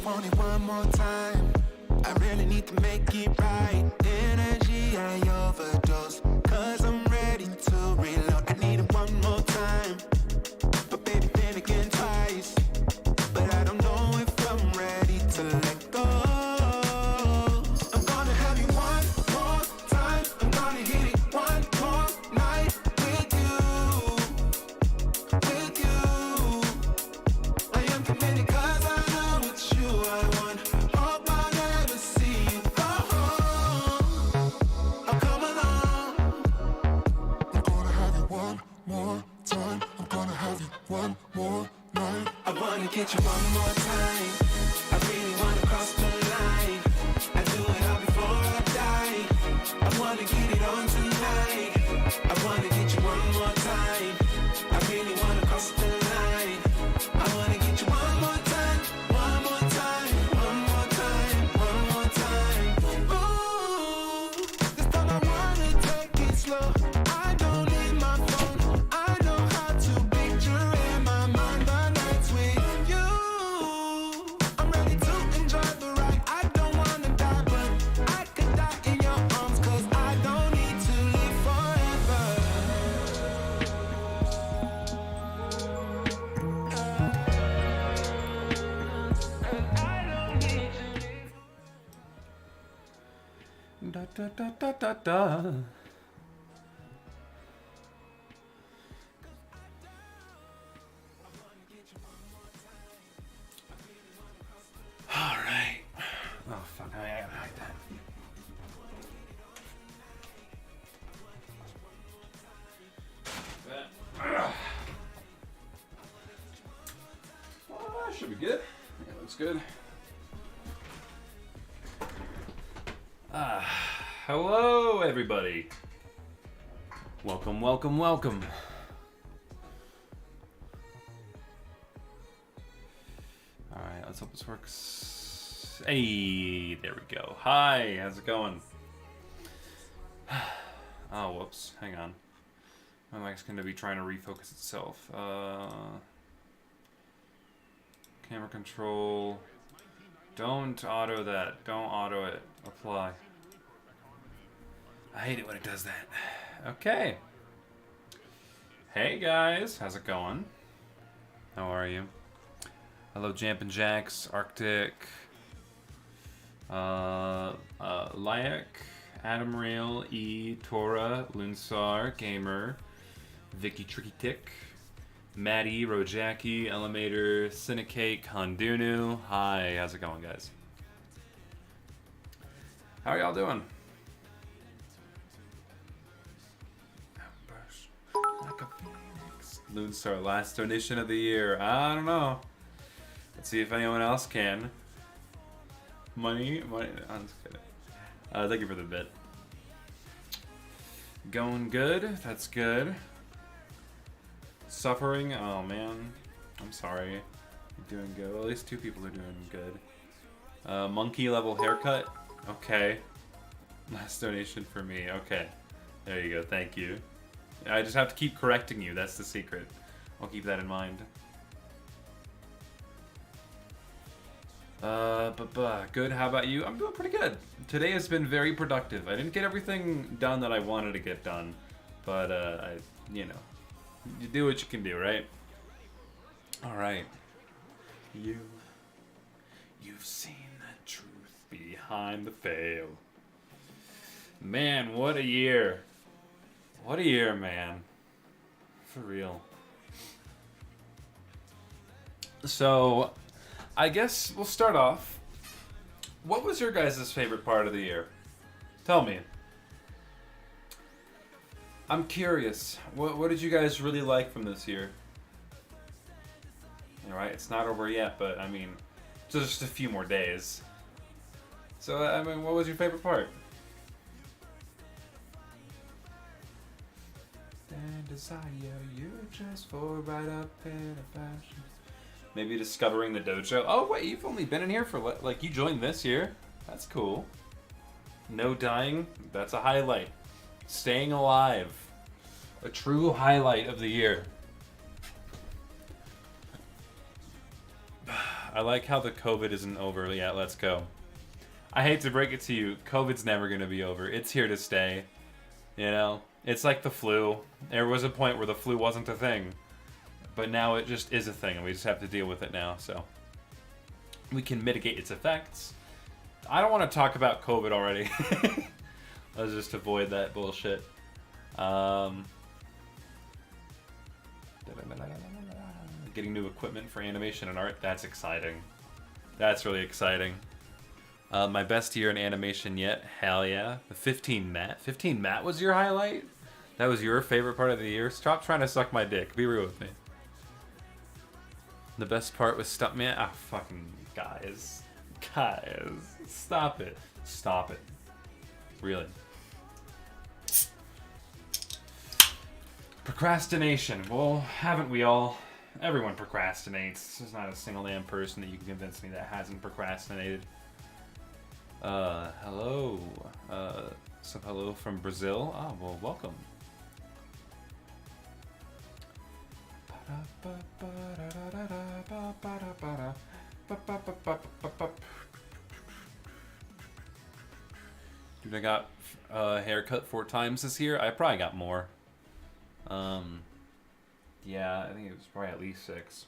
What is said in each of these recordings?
want it one more time. I really need to make it right. Energy, I overdose. Cause I'm ready to reload. I need it one more time. But baby, then again twice. But I don't know if I'm ready to let go. I'm gonna have you one more time. I'm gonna hit it one more night with you. With you. I am committed cause I know it's you I want. Hope I never see you go home. I'll come along. I'm gonna have you one more time. I'm gonna have you one more night. I wanna get you one more time. I really wanna cross the line. I do it all before I die. I wanna get it on tonight. I wanna get you one more time. I really wanna cross the line. I wanna get you one more time. One more time. One more time. One more time. Ooh, this time I wanna take it slow. I don't need my phone. I know how to picture in my mind the nights with you. I'm ready to enjoy the ride. I don't wanna die, but I could die in your arms. Cause I don't need to live forever. Da da da da da da. All right. Oh fuck! I gotta hide that. That should be good. Yeah, looks good. Hello, everybody. Welcome, welcome, welcome. All right, let's hope this works. Hey, there we go. Hi, how's it going? Oh, whoops. Hang on. My mic's going to be trying to refocus itself. Camera control. Don't auto that. Don't auto it. Apply. I hate it when it does that. Okay. Hey guys, how's it going? How are you? Hello, Jampin' Jacks, Arctic, Lyak, Adam Rail, E, Tora, Lunsar, Gamer, Vicky Tricky Tick, Maddie, Rojaki, Elevator, Cinecake, Hondunu. Hi, how's it going, guys? How are y'all doing? Like a phoenix. Lunsar, last donation of the year. I don't know. Let's see if anyone else can. Money. I'm just kidding. Thank you for the bit. Going good. That's good. Suffering. Oh man. I'm sorry. You're doing good. Well, at least two people are doing good. Monkey level haircut. Okay. Last donation for me. Okay. There you go. Thank you. I just have to keep correcting you. That's the secret. I'll keep that in mind. Good. How about you? I'm doing pretty good. Today has been very productive. I didn't get everything done that I wanted to get done, but you do what you can do, right? All right. You've seen the truth behind the veil. Man, what a year. What a year, man. For real. So, I guess we'll start off. What was your guys' favorite part of the year? Tell me. I'm curious. What did you guys really like from this year? Alright, it's not over yet, but I mean, just a few more days. So, I mean, what was your favorite part? And desire you just for right up in a fashion. Maybe discovering the dojo. Oh wait, you've only been in here for like you joined this year. That's cool. No dying. That's a highlight. Staying alive. A true highlight of the year. I like how the COVID isn't over yet. Let's go. I hate to break it to you, COVID's never going to be over. It's here to stay. You know? It's like the flu. There was a point where the flu wasn't a thing. But now it just is a thing, and we just have to deal with it now, so. We can mitigate its effects. I don't want to talk about COVID already. Let's just avoid that bullshit. Getting new equipment for animation and art, that's exciting. That's really exciting. My best year in animation yet, hell yeah. The 15 Matt. 15 Matt was your highlight? That was your favorite part of the year? Stop trying to suck my dick. Be real with me. The best part was Stuntman. Ah, fucking guys. Guys. Stop it. Stop it. Really. Procrastination. Well, haven't we all? Everyone procrastinates. There's not a single damn person that you can convince me that hasn't procrastinated. Hello. Some hello from Brazil. Oh, well, welcome. Dude, I got a haircut 4 times this year. I probably got more. Yeah, I think it was probably at least 6.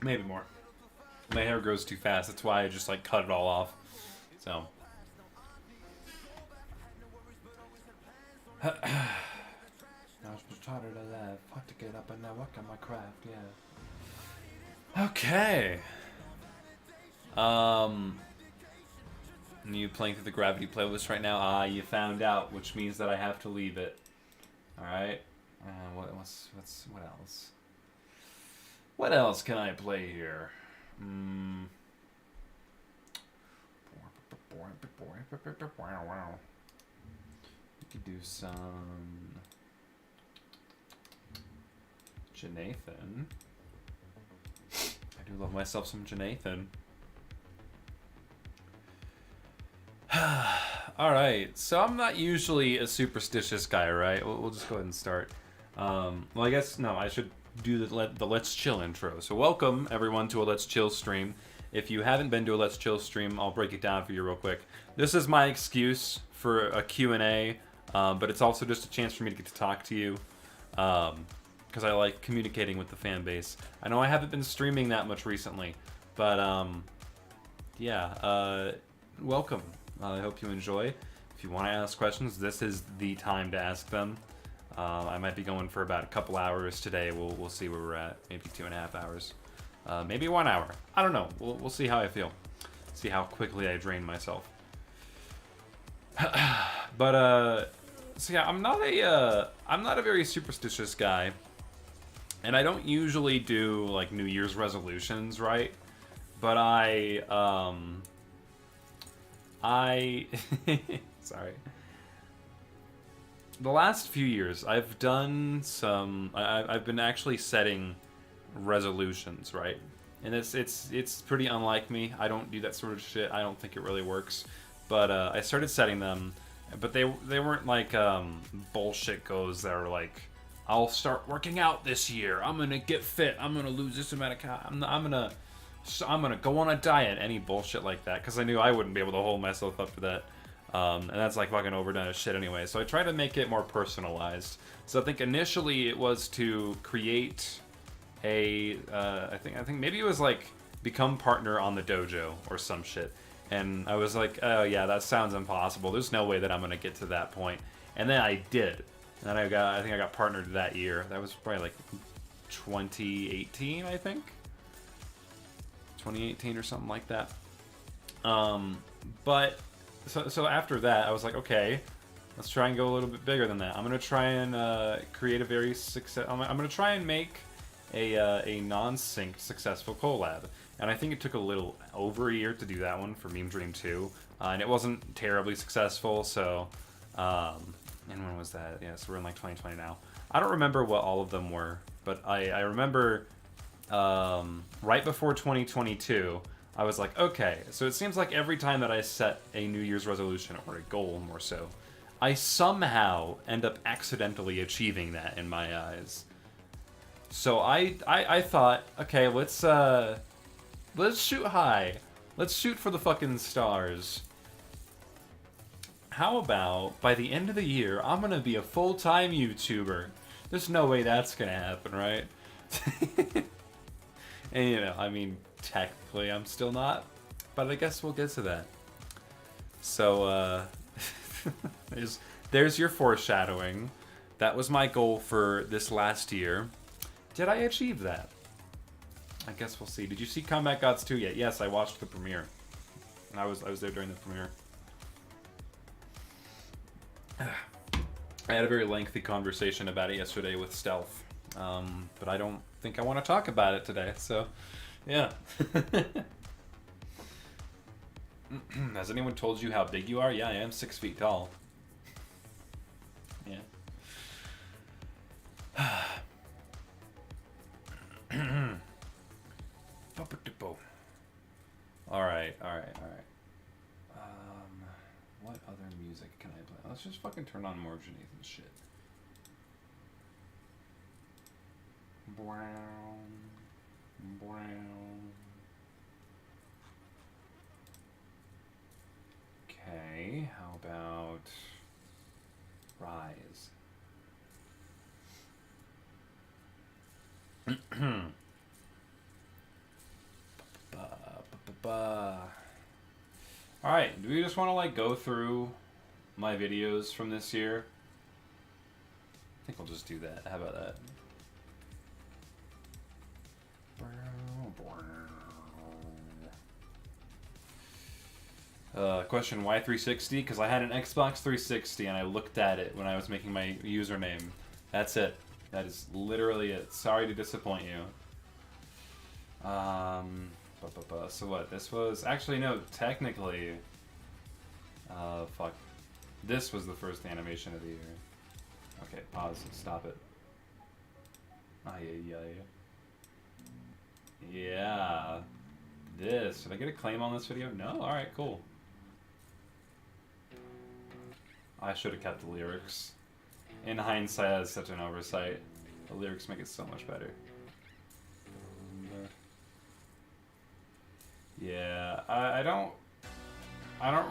Maybe more. My hair grows too fast. That's why I just like cut it all off. So. I was tired of that. Fuck to get up and now work on my craft. Yeah. Okay. You playing through the Gravity playlist right now? Ah, you found out, which means that I have to leave it. All right. What else? What else can I play here? We could do some Janathan. I do love myself some Janathan. Alright, so I'm not usually a superstitious guy, right? We'll just go ahead and start. Well, I guess, no, I should do the Let's Chill intro. So welcome, everyone, to a Let's Chill stream. If you haven't been to a Let's Chill stream, I'll break it down for you real quick. This is my excuse for a Q&A, but it's also just a chance for me to get to talk to you, because I like communicating with the fan base. I know I haven't been streaming that much recently, but, yeah, welcome. I hope you enjoy. If you want to ask questions, this is the time to ask them. I might be going for about a couple hours today. We'll see where we're at. Maybe 2.5 hours. Maybe 1 hour. I don't know. We'll see how I feel. See how quickly I drain myself. But so yeah, I'm not a very superstitious guy, and I don't usually do like New Year's resolutions, right? But sorry. The last few years, I've done some. I've been actually setting resolutions, right? And it's pretty unlike me. I don't do that sort of shit. I don't think it really works. But I started setting them, but they weren't like bullshit goals that are like, I'll start working out this year. I'm gonna get fit. I'm gonna lose this amount of calories. I'm gonna go on a diet. Any bullshit like that, because I knew I wouldn't be able to hold myself up to that. And that's like fucking overdone as shit anyway. So I tried to make it more personalized. So I think initially it was to create a, I think maybe it was like become partner on the dojo or some shit. And I was like, oh yeah, that sounds impossible. There's no way that I'm gonna get to that point. And then I did. And then I think I got partnered that year. That was probably like 2018, I think. 2018 or something like that. But so after that, I was like, okay, let's try and go a little bit bigger than that. I'm gonna try and create a very I'm gonna try and make a non-synced successful collab. And I think it took a little over a year to do that one for Meme Dream 2, and it wasn't terribly successful. So, and when was that? Yeah, so we're in like 2020 now. I don't remember what all of them were, but I remember. Right before 2022, I was like, okay, so it seems like every time that I set a New Year's resolution, or a goal more so, I somehow end up accidentally achieving that in my eyes. So I thought, okay, let's shoot high. Let's shoot for the fucking stars. How about by the end of the year, I'm gonna be a full-time YouTuber? There's no way that's gonna happen, right? And you know, I mean, technically I'm still not, but I guess we'll get to that. So, there's your foreshadowing. That was my goal for this last year. Did I achieve that? I guess we'll see. Did you see Combat Gods 2 yet? Yes, I watched the premiere. And I was there during the premiere. I had a very lengthy conversation about it yesterday with Stealth. But I don't think I want to talk about it today, so yeah. Has anyone told you how big you are? Yeah, I am 6 feet tall. Yeah. Alright. What other music can I play? Let's just fucking turn on more Nathan shit. Brown. Okay, how about Rise? Alright, do we just want to like go through my videos from this year? I think we'll just do that. How about that? Question, why 360? Because I had an Xbox 360 and I looked at it when I was making my username. That's it. That is literally it. Sorry to disappoint you. So what? This was... Actually, no, technically... fuck. This was the first animation of the year. Okay, pause. Stop it. Yeah. This. Did I get a claim on this video? No? Alright, cool. I should have kept the lyrics. In hindsight, that's such an oversight. The lyrics make it so much better. Yeah, I don't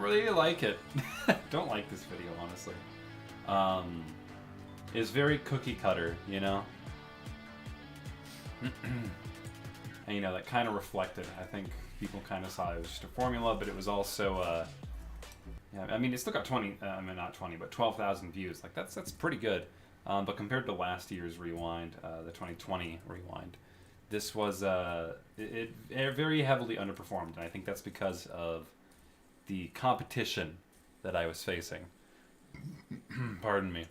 really like it. Don't like this video, honestly. It's very cookie cutter, you know? And you know, that kind of reflected. I think people kind of saw it was just a formula, but it was also, yeah, I mean, it still got 20, I mean, not 20, but 12,000 views. Like, that's pretty good. But compared to last year's Rewind, the 2020 Rewind, this was, it very heavily underperformed. And I think that's because of the competition that I was facing. Pardon me.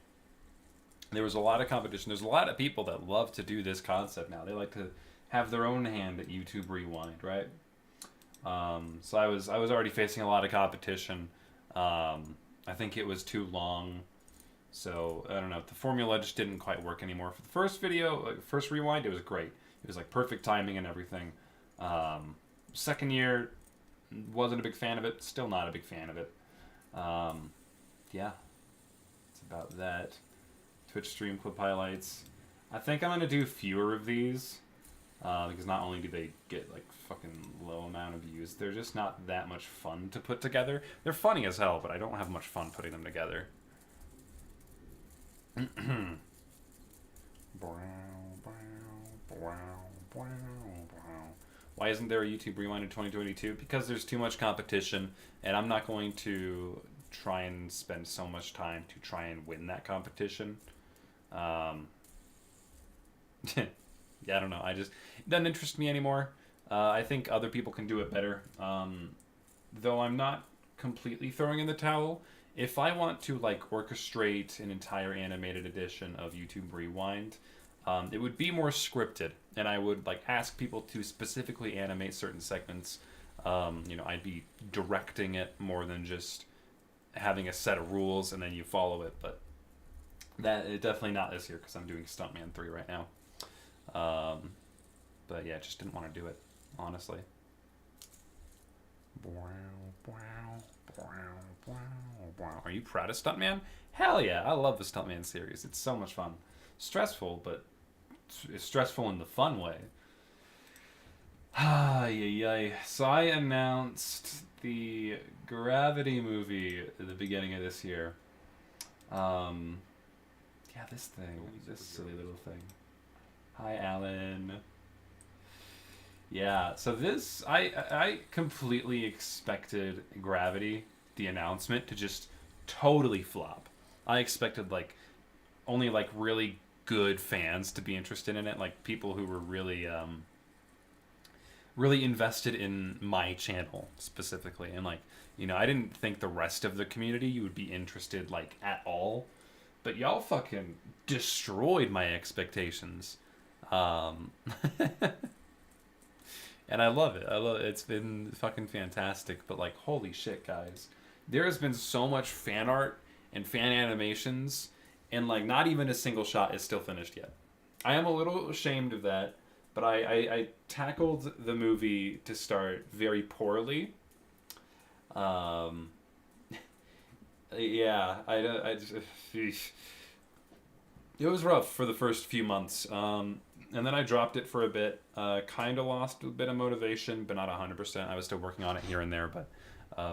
There was a lot of competition. There's a lot of people that love to do this concept now. They like to have their own hand at YouTube Rewind, right? So I was already facing a lot of competition. I think it was too long. So, I don't know. The formula just didn't quite work anymore. For the first video, first Rewind, it was great. It was like perfect timing and everything. Second year, wasn't a big fan of it. Still not a big fan of it. Yeah. It's about that. Twitch stream clip highlights. I think I'm going to do fewer of these. Because not only do they get like fucking low amount of views, they're just not that much fun to put together. They're funny as hell, but I don't have much fun putting them together. Why isn't there a YouTube Rewind in 2022? Because there's too much competition, and I'm not going to try and spend so much time to try and win that competition. Yeah, I don't know. It doesn't interest me anymore. I think other people can do it better. Though I'm not completely throwing in the towel. If I want to like orchestrate an entire animated edition of YouTube Rewind, it would be more scripted, and I would like ask people to specifically animate certain segments. You know, I'd be directing it more than just having a set of rules and then you follow it. But definitely not this year because I'm doing Stuntman 3 right now. But yeah, just didn't want to do it, honestly. Are you proud of Stuntman? Hell yeah, I love the Stuntman series. It's so much fun. Stressful, but it's stressful in the fun way. So I announced the Gravity movie at the beginning of this year. This silly little thing. Hi, Alan. Yeah, so this, I completely expected Gravity, the announcement, to just totally flop. I expected, like, only, like, really good fans to be interested in it, like, people who were really, really invested in my channel, specifically, and, like, you know, I didn't think the rest of the community would be interested, like, at all, but y'all fucking destroyed my expectations. And I love it. It's been fucking fantastic. But like, holy shit, guys, there has been so much fan art and fan animations, and like, not even a single shot is still finished yet. I am a little ashamed of that, but I tackled the movie to start very poorly. Yeah, I just, it was rough for the first few months. And then I dropped it for a bit. Kind of lost a bit of motivation, but not 100%. I was still working on it here and there, but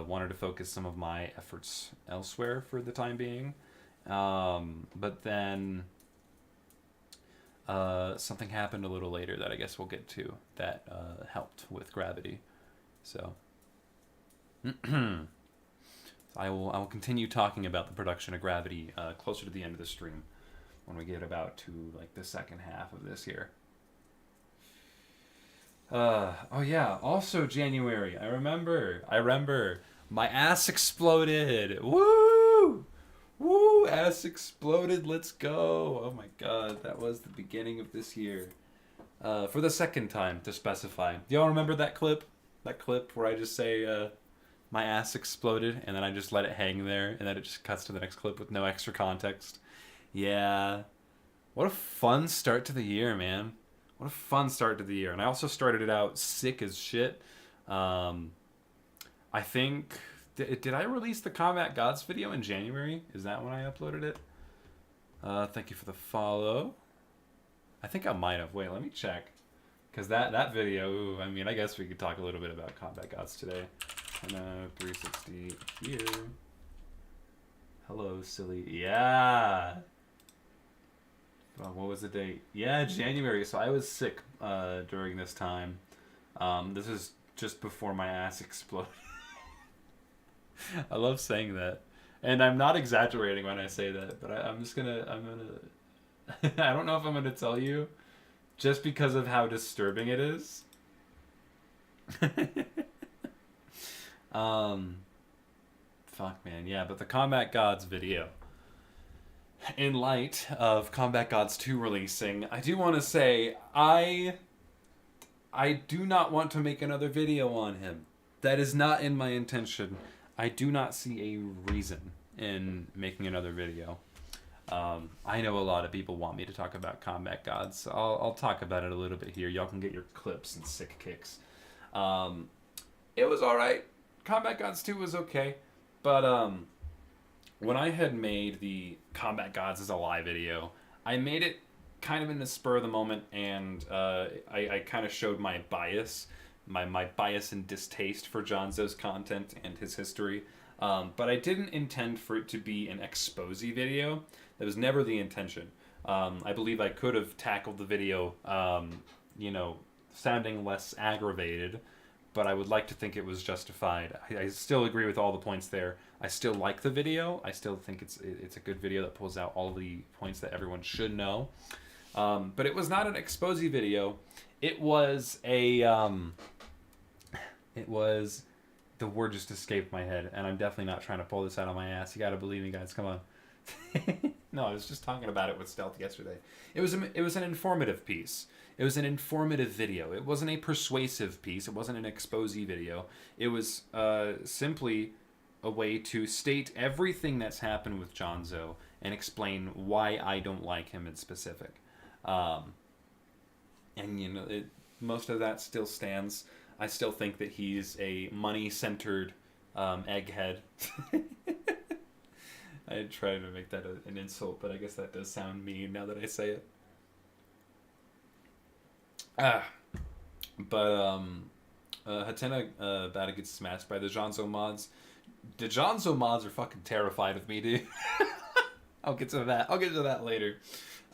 wanted to focus some of my efforts elsewhere for the time being. But then something happened a little later that I guess we'll get to that helped with Gravity. So I will continue talking about the production of Gravity closer to the end of the stream, when we get about to like the second half of this year. Oh yeah, also January. I remember my ass exploded. Woo! Woo! Ass exploded. Let's go. Oh my god, that was the beginning of this year. For the second time, to specify. Do y'all remember that clip? That clip where I just say my ass exploded, and then I just let it hang there, and then it just cuts to the next clip with no extra context. Yeah. What a fun start to the year, man. What a fun start to the year. And I also started it out sick as shit. I think... Did I release the Combat Gods video in January? Is that when I uploaded it? Thank you for the follow. I think I might have. Wait, let me check. Because that video... Ooh, I mean, I guess we could talk a little bit about Combat Gods today. 360 here. Hello, silly. Yeah. What was the date? Yeah, January. So I was sick during this time. This is just before my ass exploded. I love saying that, and I'm not exaggerating when I say that. But I'm gonna. I don't know if I'm gonna tell you, just because of how disturbing it is. Fuck, man. Yeah, but the Combat Gods video. In light of Combat Gods 2 releasing, I do want to say I do not want to make another video on him. That is not in my intention. I do not see a reason in making another video. I know a lot of people want me to talk about Combat Gods, so I'll talk about it a little bit here. Y'all can get your clips and sick kicks. It was alright. Combat Gods 2 was okay. But when I had made the Combat Gods as a live video, I made it kind of in the spur of the moment, and I kind of showed my bias, my bias and distaste for Jonzo's content and his history. But I didn't intend for it to be an expose video. That was never the intention. I believe I could have tackled the video, sounding less aggravated, but I would like to think it was justified. I still agree with all the points there. I still like the video. I still think it's a good video that pulls out all the points that everyone should know. But it was not an expose video. It was the word just escaped my head, and I'm definitely not trying to pull this out of my ass. You gotta believe me, guys. Come on. No, I was just talking about it with Stealth yesterday. It was an informative piece. It was an informative video. It wasn't a persuasive piece. It wasn't an expose video. It was simply a way to state everything that's happened with Jonzo and explain why I don't like him in specific. And most of that still stands. I still think that he's a money-centered egghead. I tried to make that an insult, but I guess that does sound mean now that I say it. Ah, but Hatena about to get smashed by the Jonzo mods. The Jonzo mods are fucking terrified of me, dude. I'll get to that. I'll get to that later.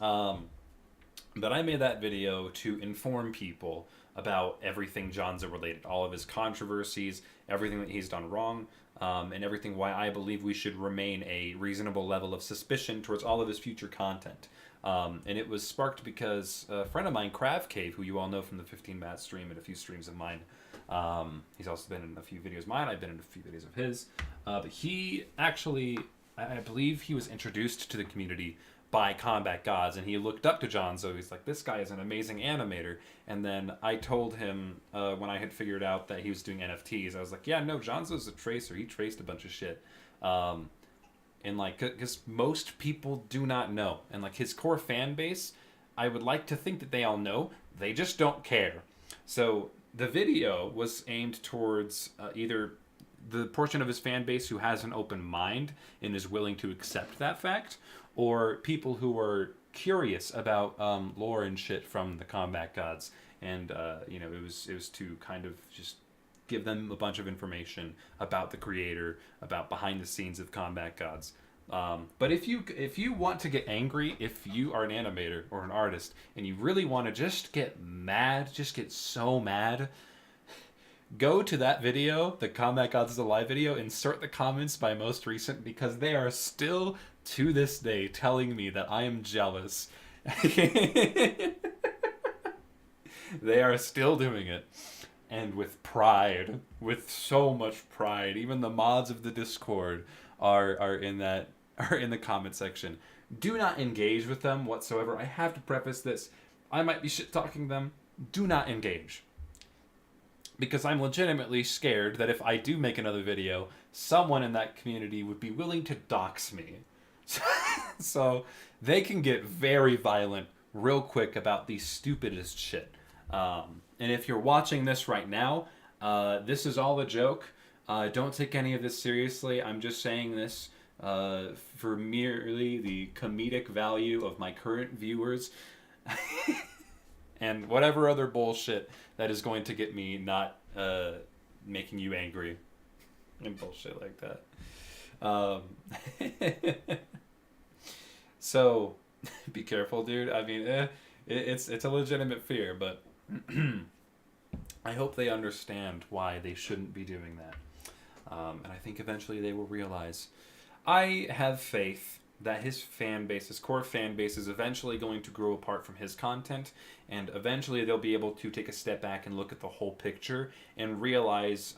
But I made that video to inform people about everything Jonzo related, all of his controversies, everything that he's done wrong, and everything why I believe we should remain a reasonable level of suspicion towards all of his future content. And it was sparked because a friend of mine, Crav Cave, who you all know from the 15 Matt stream and a few streams of mine, he's also been in a few videos of mine, I've been in a few videos of his, but he actually, I believe he was introduced to the community by Combat Gods, and he looked up to Jonzo. He's like, this guy is an amazing animator. And then I told him, when I had figured out that he was doing NFTs, I was like, yeah, no, Jonzo's a tracer. He traced a bunch of shit. And like, because most people do not know. And like his core fan base, I would like to think that they all know. They just don't care. So the video was aimed towards either the portion of his fan base who has an open mind and is willing to accept that fact, or people who are curious about lore and shit from the Combat Gods. And you know, it was to kind of just give them a bunch of information about the creator, about behind the scenes of Combat Gods. But if you want to get angry, if you are an animator or an artist and you really want to just get mad, just get so mad, go to that video, the Combat Gods is Alive video, insert the comments by most recent, because they are still, to this day, telling me that I am jealous. They are still doing it. And with pride, with so much pride. Even the mods of the Discord are in the comment section. Do not engage with them whatsoever. I have to preface this. I might be shit talking them. Do not engage. Because I'm legitimately scared that if I do make another video, someone in that community would be willing to dox me. So they can get very violent real quick about the stupidest shit. And if you're watching this right now, this is all a joke. Don't take any of this seriously. I'm just saying this for merely the comedic value of my current viewers. And whatever other bullshit that is going to get me not making you angry. And bullshit like that. So, be careful, dude. I mean, it's a legitimate fear, but I hope they understand why they shouldn't be doing that. And I think eventually they will realize. I have faith that his fan base, his core fan base, is eventually going to grow apart from his content, and eventually they'll be able to take a step back and look at the whole picture and realize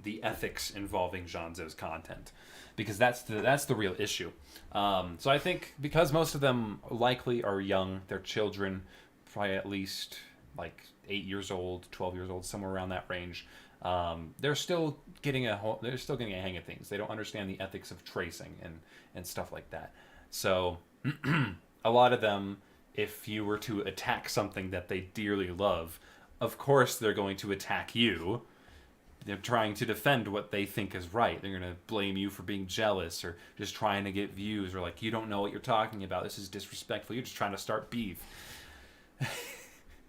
the ethics involving Jonzo's content, because that's the real issue. So I think because most of them likely are young, they're children, probably at least like 8 years old, 12 years old, somewhere around that range. They're still getting a hang of things. They don't understand the ethics of tracing and stuff like that. So a lot of them, if you were to attack something that they dearly love, of course they're going to attack you. They're trying to defend what they think is right. They're going to blame you for being jealous or just trying to get views, or like, you don't know what you're talking about. This is disrespectful. You're just trying to start beef.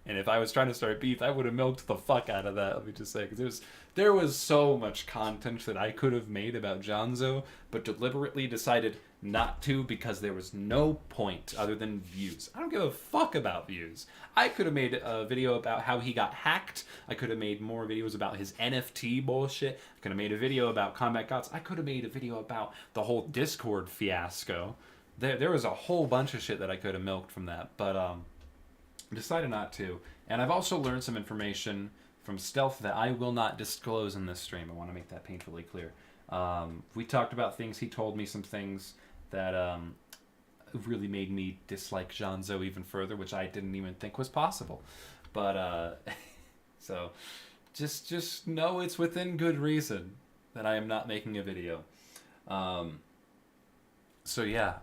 And if I was trying to start beef, I would have milked the fuck out of that, let me just say. Because there was so much content that I could have made about Jonzo, but deliberately decided not to because there was no point other than views. I don't give a fuck about views. I could have made a video about how he got hacked. I could have made more videos about his NFT bullshit. I could have made a video about Combat Gods. I could have made a video about the whole Discord fiasco. There was a whole bunch of shit that I could have milked from that, but decided not to. And I've also learned some information from Stealth that I will not disclose in this stream. I want to make that painfully clear. We talked about things. He told me some things that really made me dislike Jonzo even further, which I didn't even think was possible. But so just know it's within good reason that I am not making a video. So yeah,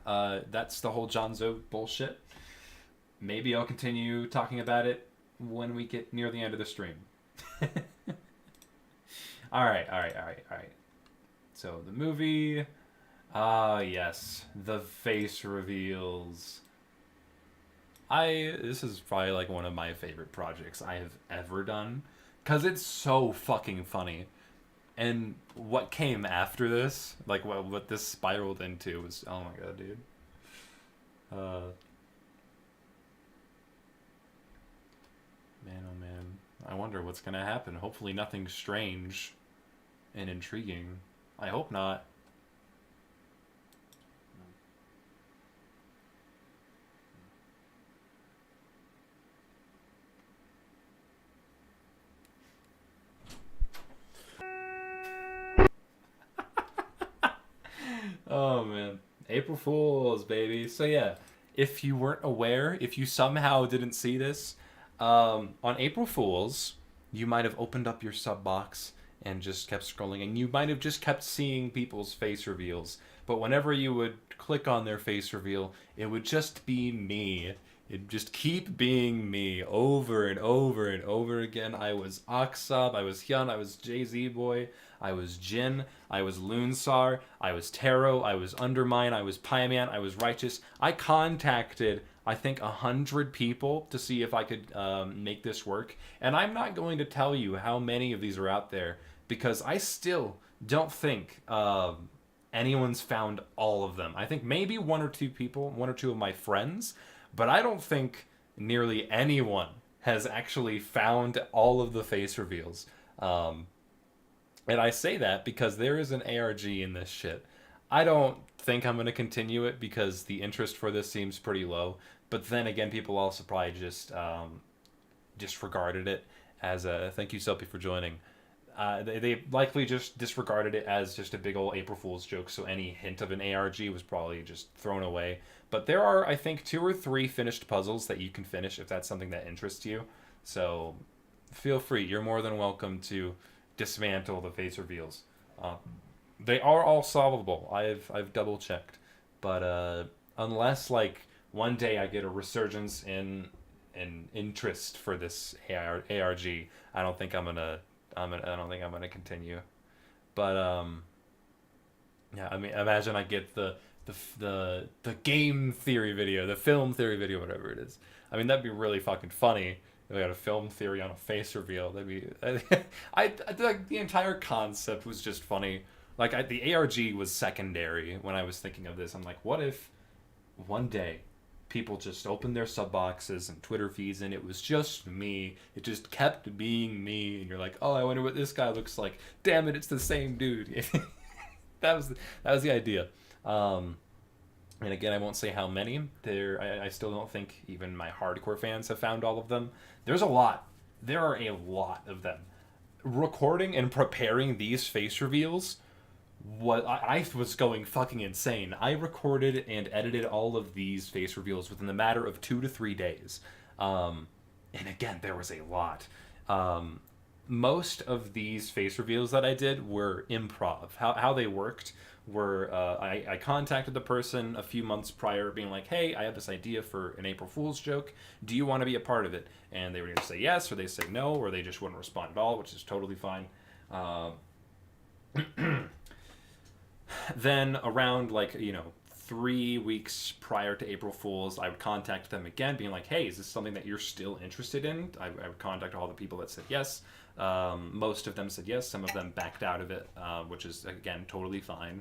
that's the whole Jonzo bullshit. Maybe I'll continue talking about it when we get near the end of the stream. All right. So the movie, yes, the face reveals. This is probably like one of my favorite projects I have ever done because it's so fucking funny. And what came after this, like what this spiraled into, was oh my god, dude. Uh, Man, oh man, I wonder what's gonna happen. Hopefully, nothing strange and intriguing. I hope not. Oh man, April Fools, baby. So yeah, if you weren't aware, if you somehow didn't see this, on April Fools, you might have opened up your sub box and just kept scrolling, and you might have just kept seeing people's face reveals. But whenever you would click on their face reveal, it would just be me. It'd just keep being me over and over and over again. I was Aksab, I was Hyun, I was Jay-Z Boy, I was Jin, I was Loonsar, I was Taro, I was Undermine, I was Pieman, I was Righteous. I contacted, I think, 100 people to see if I could make this work. And I'm not going to tell you how many of these are out there because I still don't think anyone's found all of them. I think maybe one or two people, one or two of my friends, but I don't think nearly anyone has actually found all of the face reveals. And I say that because there is an ARG in this shit. I don't think I'm going to continue it because the interest for this seems pretty low. But then again, people also probably just disregarded it as a thank you, Selfie, for joining. They likely just disregarded it as just a big old April Fool's joke, so any hint of an ARG was probably just thrown away. But there are, I think, 2 or 3 finished puzzles that you can finish if that's something that interests you. So feel free. You're more than welcome to dismantle the face reveals. They are all solvable. I've double checked, but unless like one day I get a resurgence in interest for this ARG, I don't think I don't think I'm gonna continue. But yeah, I mean, imagine I get the game theory video, the film theory video, whatever it is. I mean, that'd be really fucking funny. If I got a film theory on a face reveal, that'd be. I like the entire concept was just funny. Like the ARG was secondary when I was thinking of this. I'm like, what if one day people just opened their sub boxes and Twitter feeds and it was just me. It just kept being me, and you're like, oh, I wonder what this guy looks like. Damn it, it's the same dude. that was the idea. And again, I won't say how many. I still don't think even my hardcore fans have found all of them. There's a lot. There are a lot of them. Recording and preparing these face reveals, I was going fucking insane. I recorded and edited all of these face reveals within the matter of 2 to 3 days. And again, there was a lot. Most of these face reveals that I did were improv. How they worked were I contacted the person a few months prior being like, hey, I have this idea for an April Fool's joke. Do you want to be a part of it? And they would either say yes, or they say no, or they just wouldn't respond at all, which is totally fine. Then around 3 weeks prior to April Fool's, I would contact them again being like, hey, is this something that you're still interested in? I would contact all the people that said yes. Most of them said yes. Some of them backed out of it, which is, again, totally fine.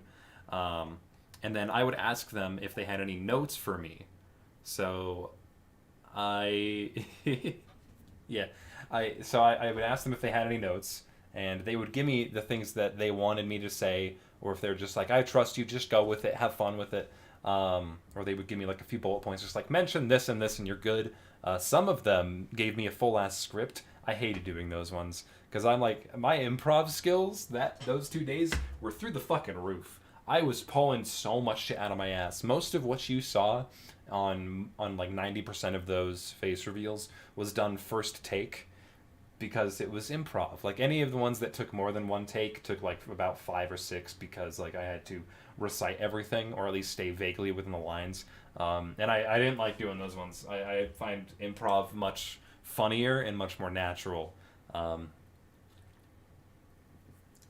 And then I would ask them if they had any notes for me. So I would ask them if they had any notes, and they would give me the things that they wanted me to say, or if they're just like, I trust you, just go with it, have fun with it. Or they would give me like a few bullet points, just like mention this and this and you're good. Some of them gave me a full ass script. I hated doing those ones because I'm like, my improv skills those 2 days were through the fucking roof. I was pulling so much shit out of my ass. Most of what you saw on like 90% of those face reveals was done first take, because it was improv. Like any of the ones that took more than one take took like about 5 or 6, because like I had to recite everything or at least stay vaguely within the lines. And I didn't like doing those ones. I find improv much funnier and much more natural.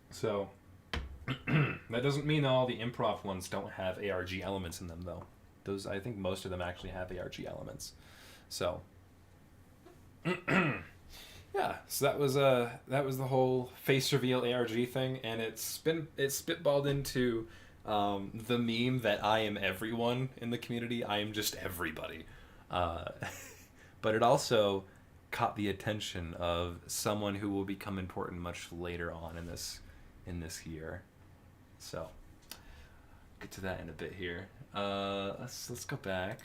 So that doesn't mean that all the improv ones don't have ARG elements in them, though. I think most of them actually have ARG elements. So yeah, so that was the whole face reveal ARG thing, and it's spitballed into the meme that I am everyone in the community. I am just everybody. Uh, but it also caught the attention of someone who will become important much later on in this year. So get to that in a bit here. Let's go back.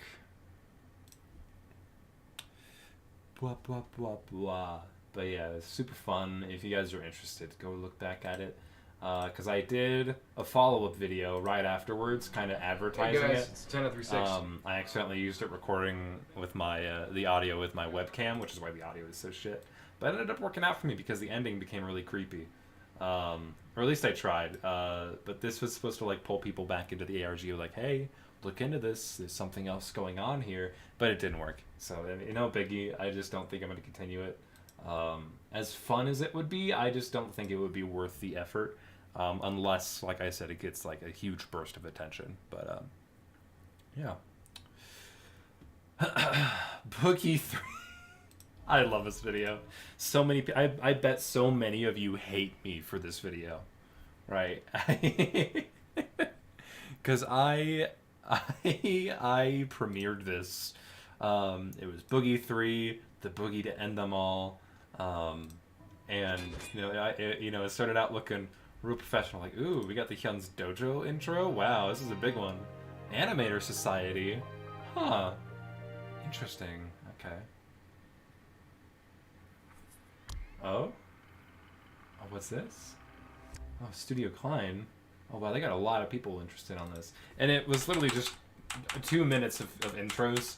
Blah, blah, blah, blah. But yeah, it's super fun. If you guys are interested, go look back at it. Because I did a follow-up video right afterwards, kind of advertising Hey guys, it. it's 10:06. I accidentally used it recording with my the audio with my webcam, which is why the audio is so shit. But it ended up working out for me because the ending became really creepy. Or at least I tried. But this was supposed to like pull people back into the ARG, like, hey, look into this. There's something else going on here. But it didn't work. So, you know, biggie. I just don't think I'm going to continue it. As fun as it would be, I just don't think it would be worth the effort. Unless, like I said, it gets like a huge burst of attention. But, yeah. Boogie 3. I love this video. So many, I bet so many of you hate me for this video. Right? Because I premiered this. It was Boogie 3, the Boogie to End Them All. And, you know, it started out looking real professional. Like, ooh, we got the Hyun's Dojo intro? Wow, this is a big one. Animator Society? Huh. Interesting. Okay. Oh? Oh, what's this? Oh, Studio Klein. Oh, wow, they got a lot of people interested on this. And it was literally just 2 minutes of intros.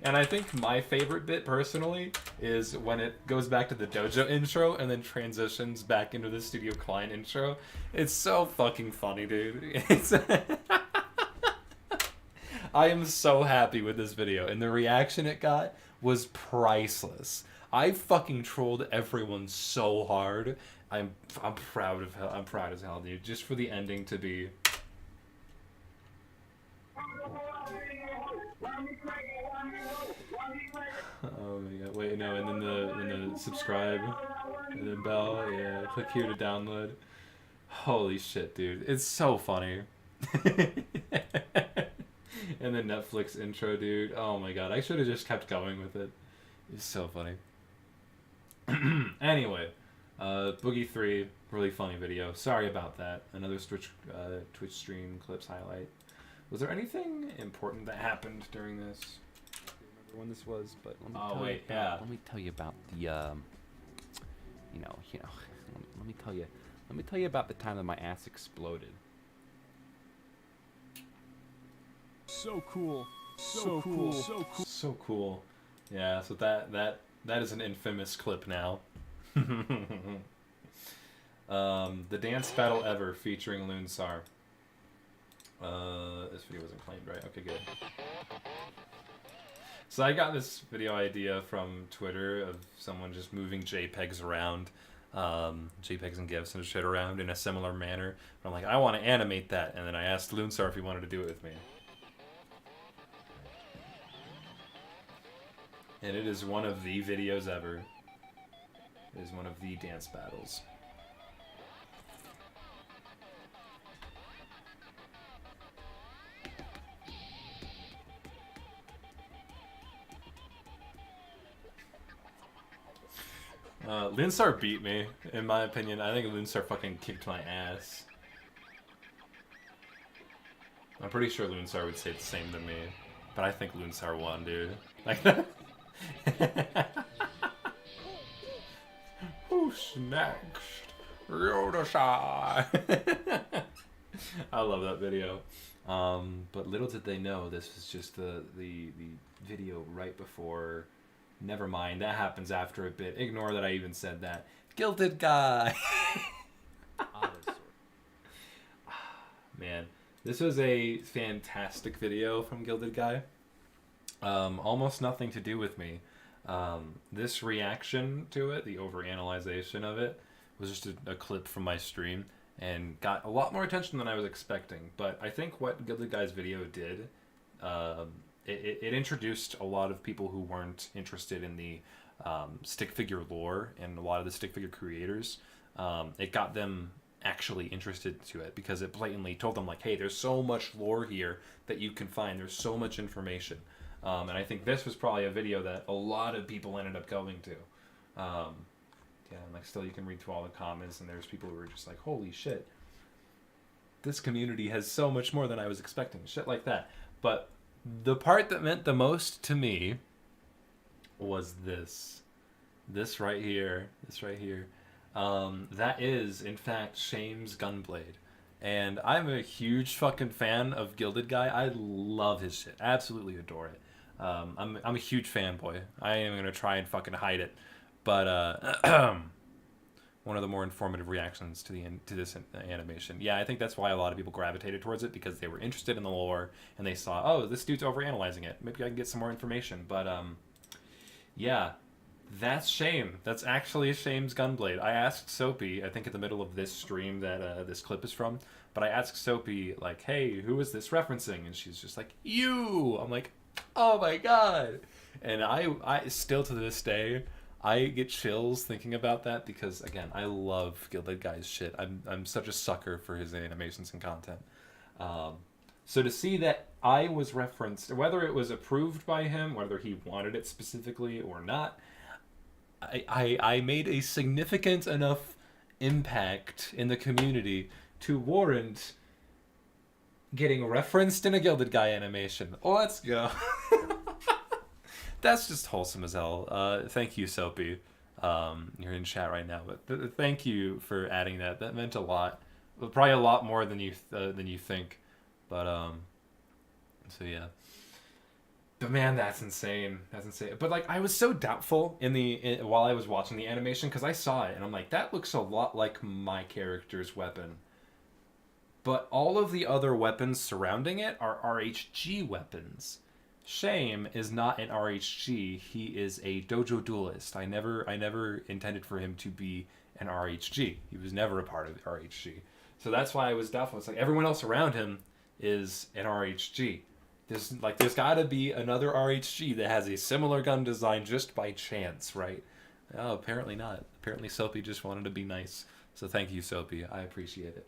And I think my favorite bit, personally, is when it goes back to the Dojo intro and then transitions back into the Studio Klein intro. It's so fucking funny, dude. I am so happy with this video, and the reaction it got was priceless. I fucking trolled everyone so hard. I'm proud as hell, dude. Just for the ending to be. Oh my god! Wait, no, and then the subscribe, and then bell. Yeah, click here to download. Holy shit, dude! It's so funny. And the Netflix intro, dude. Oh my god! I should have just kept going with it. It's so funny. Anyway, Boogie 3, really funny video. Sorry about that. Another Twitch stream clips highlight. Was there anything important that happened during this? I don't remember when this was, but Let me tell you about the let me tell you about the time that my ass exploded. So cool. So cool. So cool. So cool. Yeah, so that is an infamous clip now. The dance battle ever featuring Loonsar. This video wasn't claimed, right? Okay, good. So I got this video idea from Twitter of someone just moving JPEGs around, JPEGs and GIFs and shit around in a similar manner. But I'm like, I want to animate that, and then I asked Loonsar if he wanted to do it with me. And it is one of the videos ever. It is one of the dance battles. Loonsar beat me, in my opinion. I think Loonsar fucking kicked my ass. I'm pretty sure Loonsar would say the same to me. But I think Loonsar won, dude. Like that. Who's next? Ryodasha. I love that video. But little did they know this was just the video right before. Never mind, that happens after a bit. Ignore that I even said that. Gilded Guy. Man, this was a fantastic video from Gilded Guy. Almost nothing to do with me. This reaction to it, the overanalyzation of it, was just a clip from my stream and got a lot more attention than I was expecting. But I think what Gilded Guy's video did it introduced a lot of people who weren't interested in the stick figure lore and a lot of the stick figure creators. It got them actually interested to it because it blatantly told them like, hey, there's so much lore here that you can find. There's so much information. And I think this was probably a video that a lot of people ended up going to. Yeah, and like still you can read through all the comments and there's people who were just like, holy shit, this community has so much more than I was expecting. Shit like that. But the part that meant the most to me was this. This right here. This right here. That is, in fact, Shame's Gunblade. And I'm a huge fucking fan of Gilded Guy. I love his shit. Absolutely adore it. I'm a huge fanboy. I ain't even gonna try and fucking hide it. But one of the more informative reactions to this animation. Yeah, I think that's why a lot of people gravitated towards it, because they were interested in the lore and they saw, oh, this dude's overanalyzing it. Maybe I can get some more information. But yeah, that's Shame. That's actually Shame's Gunblade. I asked Soapy, I think in the middle of this stream that this clip is from, but I asked Soapy, like, hey, who is this referencing? And she's just like, you! I'm like, oh my god! And I still to this day, I get chills thinking about that because, again, I love Gilded Guy's shit. I'm such a sucker for his animations and content. So to see that I was referenced, whether it was approved by him, whether he wanted it specifically or not, I made a significant enough impact in the community to warrant getting referenced in a Gilded Guy animation. Let's go. That's just wholesome as hell. Thank you, Soapy. You're in chat right now, but thank you for adding that. That meant a lot. Well, probably a lot more than you think. But so yeah. But man, that's insane. That's insane. But like, I was so doubtful while I was watching the animation because I saw it and I'm like, that looks a lot like my character's weapon. But all of the other weapons surrounding it are RHG weapons. Shame is not an RHG. He is a dojo duelist. I never intended for him to be an RHG. He was never a part of the RHG. So that's why I was doubtful. It's like everyone else around him is an RHG. There's got to be another RHG that has a similar gun design just by chance, right? Oh, apparently not. Apparently Soapy just wanted to be nice. So thank you, Soapy. I appreciate it.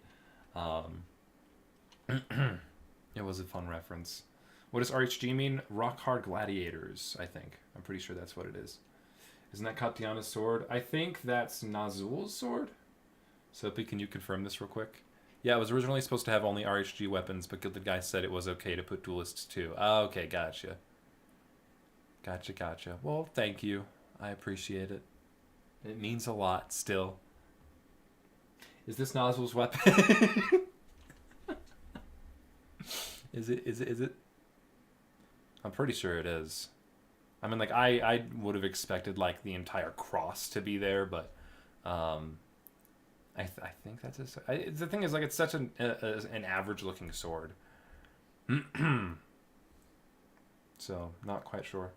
It was a fun reference. What does RHG mean? Rock Hard Gladiators, I think. I'm pretty sure that's what it is. Isn't that Katiana's sword? I think that's Nazul's sword. Soapy, can you confirm this real quick? Yeah, it was originally supposed to have only RHG weapons, but Gilded Guy said it was okay to put duelists too. Oh, okay, gotcha. Gotcha. Well, thank you. I appreciate it. It means a lot still. Is this Nazul's weapon? Is it? I'm pretty sure it is. I mean, like, I would have expected, like, the entire cross to be there, but, I think that's the thing is, like, it's such an average-looking sword. So, not quite sure.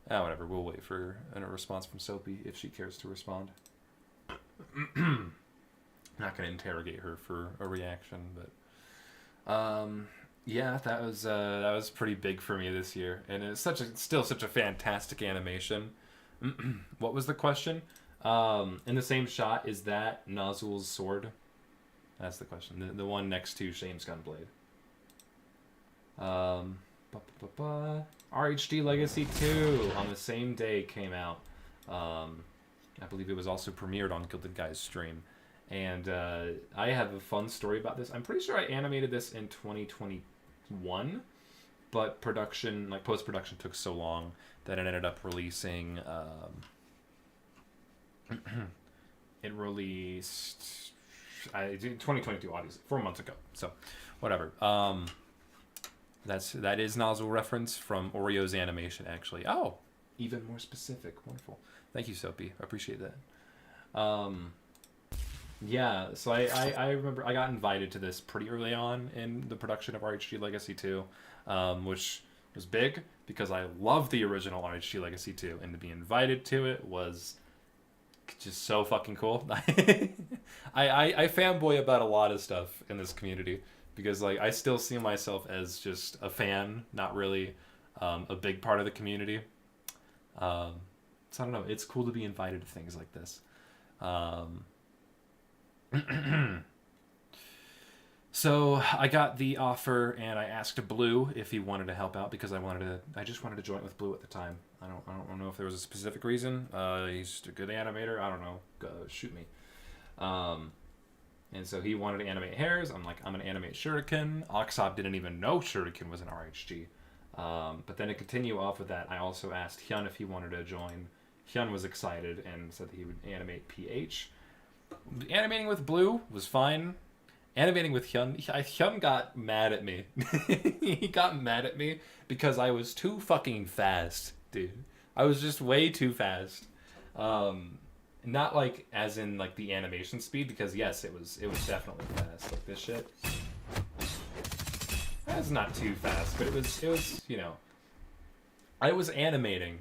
Whatever, we'll wait for a response from Soapy if she cares to respond. Not going to interrogate her for a reaction, but, yeah, that was pretty big for me this year, and it's still such a fantastic animation. What was the question? In the same shot, is that Nazul's sword? That's the question. The one next to Shame's Gunblade. RHG Legacy 2 on the same day came out. I believe it was also premiered on Gilded Guy's stream. And I have a fun story about this. I'm pretty sure I animated this in 2021, but production, like post-production, took so long that it ended up releasing. It released 2022, obviously, 4 months ago. So, whatever. That is Nozzle reference from Oreo's animation, actually. Oh, even more specific. Wonderful. Thank you, Soapy. I appreciate that. Yeah, so I remember I got invited to this pretty early on in the production of RHG Legacy 2, which was big because I love the original RHG Legacy 2, and to be invited to it was just so fucking cool. I fanboy about a lot of stuff in this community, because like I still see myself as just a fan, not really a big part of the community. So I don't know. It's cool to be invited to things like this. So I got the offer, and I asked Blue if he wanted to help out because I just wanted to join with Blue at the time. I don't know if there was a specific reason. He's a good animator. I don't know. Shoot me. And so he wanted to animate hairs. I'm like, I'm gonna animate Shuriken. Oxop didn't even know Shuriken was an RHG. But then to continue off with that, I also asked Hyun if he wanted to join. Hyun was excited and said that he would animate PH. Animating with Blue was fine. Animating with Hyun got mad at me. He got mad at me because I was too fucking fast, dude. I was just way too fast. Not like as in like the animation speed, because yes, it was definitely fast. Like this shit. That's not too fast, but it was you know, I was animating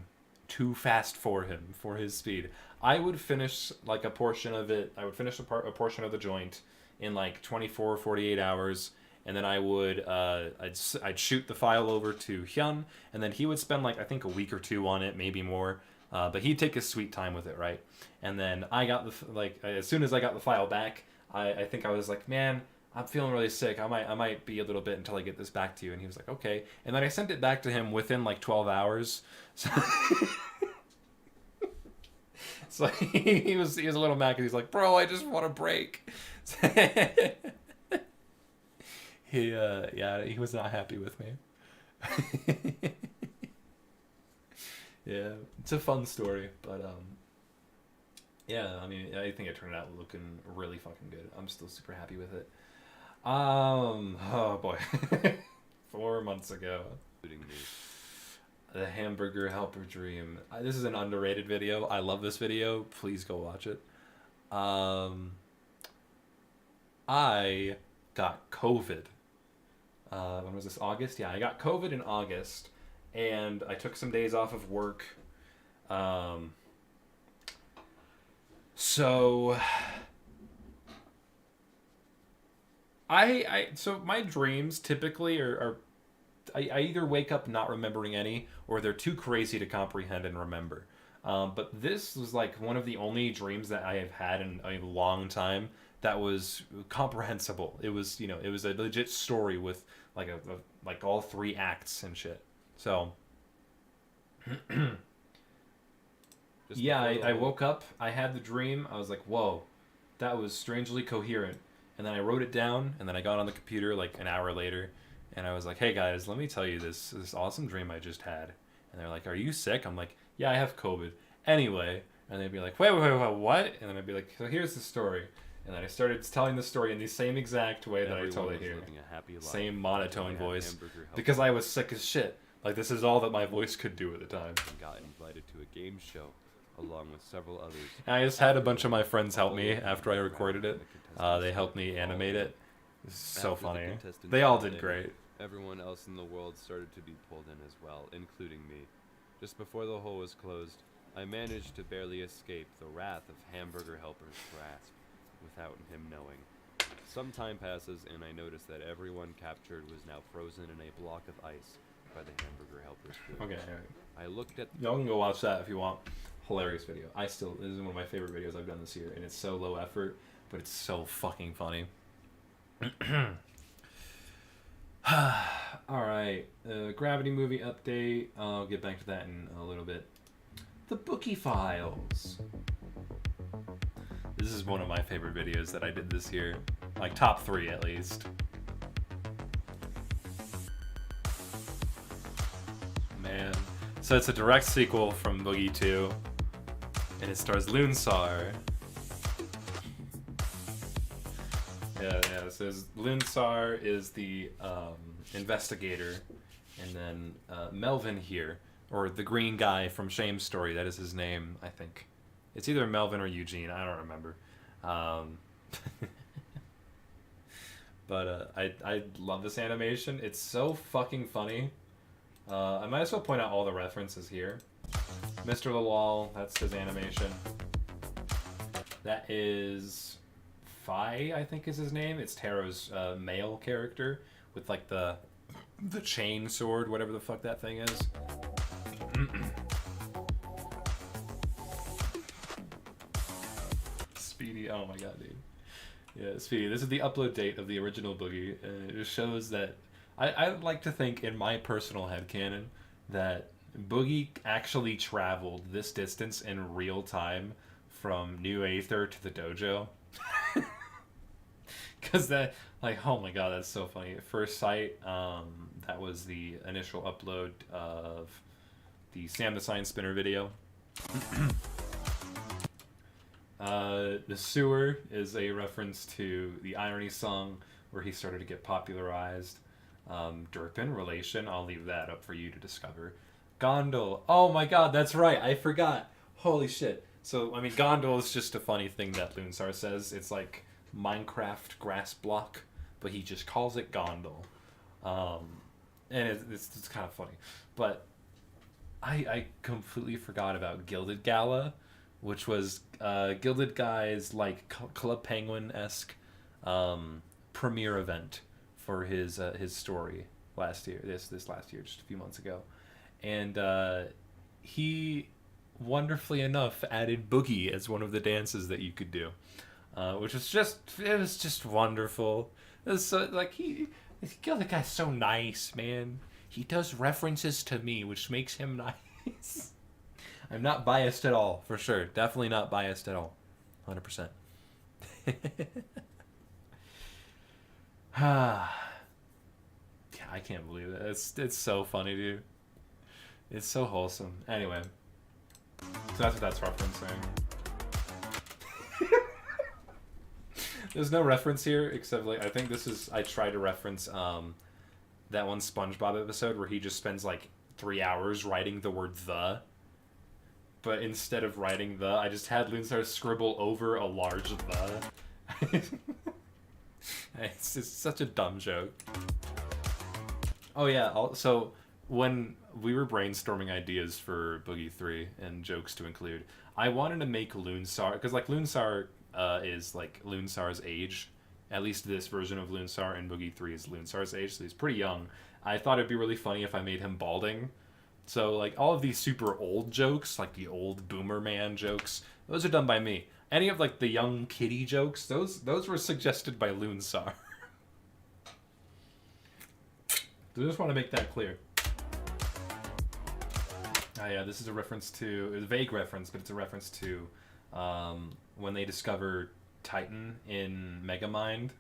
too fast for him, for his speed. I would finish like a portion of it. I would finish a portion of the joint in like 24 or 48 hours, and then I would I'd shoot the file over to Hyun, and then he would spend like I think a week or two on it, maybe more. But he'd take his sweet time with it, right? And then I got as soon as I got the file back, I think I was like, man, I'm feeling really sick. I might be a little bit until I get this back to you. And he was like, okay. And then I sent it back to him within like 12 hours. So, so he was a little mad because he's like, bro, I just want a break. He was not happy with me. Yeah, it's a fun story, but yeah, I mean, I think it turned out looking really fucking good. I'm still super happy with it. Oh boy, 4 months ago, the Hamburger Helper Dream. This is an underrated video. I love this video. Please go watch it. I got COVID. When was this? August? Yeah, I got COVID in August. And I took some days off of work. So so my dreams typically are I either wake up not remembering any, or they're too crazy to comprehend and remember. But this was like one of the only dreams that I have had in a long time that was comprehensible. It was, you know, it was a legit story with like like all 3 acts and shit. So, yeah, I woke up, I had the dream, I was like, whoa, that was strangely coherent. And then I wrote it down, and then I got on the computer like an hour later, and I was like, hey guys, let me tell you this awesome dream I just had. And they're like, are you sick? I'm like, yeah, I have COVID. Anyway, and they'd be like, wait, what? And then I'd be like, so here's the story. And then I started telling the story in the same exact way that I told it here. Same monotone voice. Because I was sick as shit. Like, this is all that my voice could do at the time. Got invited to a game show, along with several others. And I just had a bunch of my friends help me after I recorded it. They helped me animate it. It's so funny. They all did great. Everyone else in the world started to be pulled in as well, including me. Just before the hole was closed, I managed to barely escape the wrath of Hamburger Helper's grasp, without him knowing. Some time passes, and I notice that everyone captured was now frozen in a block of ice by the Hamburger Helper's food. Okay, I looked at... Y'all can go watch that if you want. Hilarious video. This is one of my favorite videos I've done this year, and it's so low effort, but it's so fucking funny. Alright, Gravity movie update. I'll get back to that in a little bit. The Bookie Files. This is one of my favorite videos that I did this year. Like, top 3 at least. Man. So it's a direct sequel from Boogie 2. And it stars Lunsar. Yeah, it says Lunsar is the investigator. And then Melvin here, or the green guy from Shame's Story, that is his name, I think. It's either Melvin or Eugene, I don't remember. But I love this animation. It's so fucking funny. I might as well point out all the references here. Mr. Lawal, that's his animation. That is Fi, I think is his name. It's Taro's male character with like the chain sword, whatever the fuck that thing is. Speedy, oh my god, dude. Yeah, Speedy, this is the upload date of the original Boogie, and it just shows that I like to think in my personal headcanon that Boogie actually traveled this distance in real time from New Aether to the dojo. Because that, like, oh my god, that's so funny. At first sight, that was the initial upload of the Sam the Science Spinner video. The sewer is a reference to the Irony song where he started to get popularized. Durpin, relation, I'll leave that up for you to discover. Gondol, oh my god, that's right, I forgot. Holy shit. So, I mean, Gondol is just a funny thing that Loonsar says. It's like Minecraft grass block, but he just calls it Gondol. And it's kind of funny. But I completely forgot about Gilded Gala, which was Gilded Guy's like Club Penguin-esque premiere event for his story last year. This last year, just a few months ago, and he wonderfully enough added Boogie as one of the dances that you could do, which was just wonderful. It was so, like Gilded Guy's so nice, man. He does references to me, which makes him nice. I'm not biased at all, for sure. Definitely not biased at all. 100%. Yeah, I can't believe it. It's so funny, dude. It's so wholesome. Anyway, so that's what that's referencing. There's no reference here, except like I think this is. I tried to reference that one SpongeBob episode where he just spends like 3 hours writing the word "the." But instead of writing "the," I just had Loonsar scribble over a large "the." It's just such a dumb joke. Oh yeah, so when we were brainstorming ideas for Boogie 3 and jokes to include, I wanted to make Loonsar, because like Loonsar is like Loonsar's age. At least this version of Loonsar in Boogie 3 is Loonsar's age, so he's pretty young. I thought it'd be really funny if I made him balding. So, like, all of these super old jokes, like the old boomer man jokes, those are done by me. Any of, like, the young kitty jokes, those were suggested by Loonsar. I just want to make that clear. Oh, yeah, this is a reference to, a vague reference, but it's a reference to when they discover Titan in Megamind.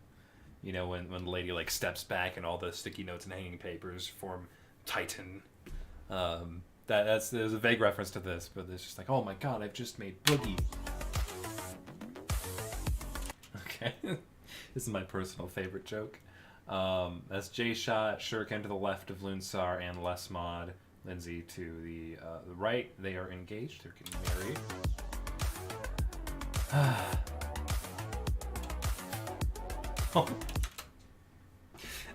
You know, when the lady, like, steps back and all the sticky notes and hanging papers form Titan. There's a vague reference to this, but it's just like, oh my god, I've just made Boogie. Okay. This is my personal favorite joke. That's J-Shot, Shuriken to the left of Loonsar, and Lesmod. Lindsay to the right. They are engaged. They're getting married. Oh.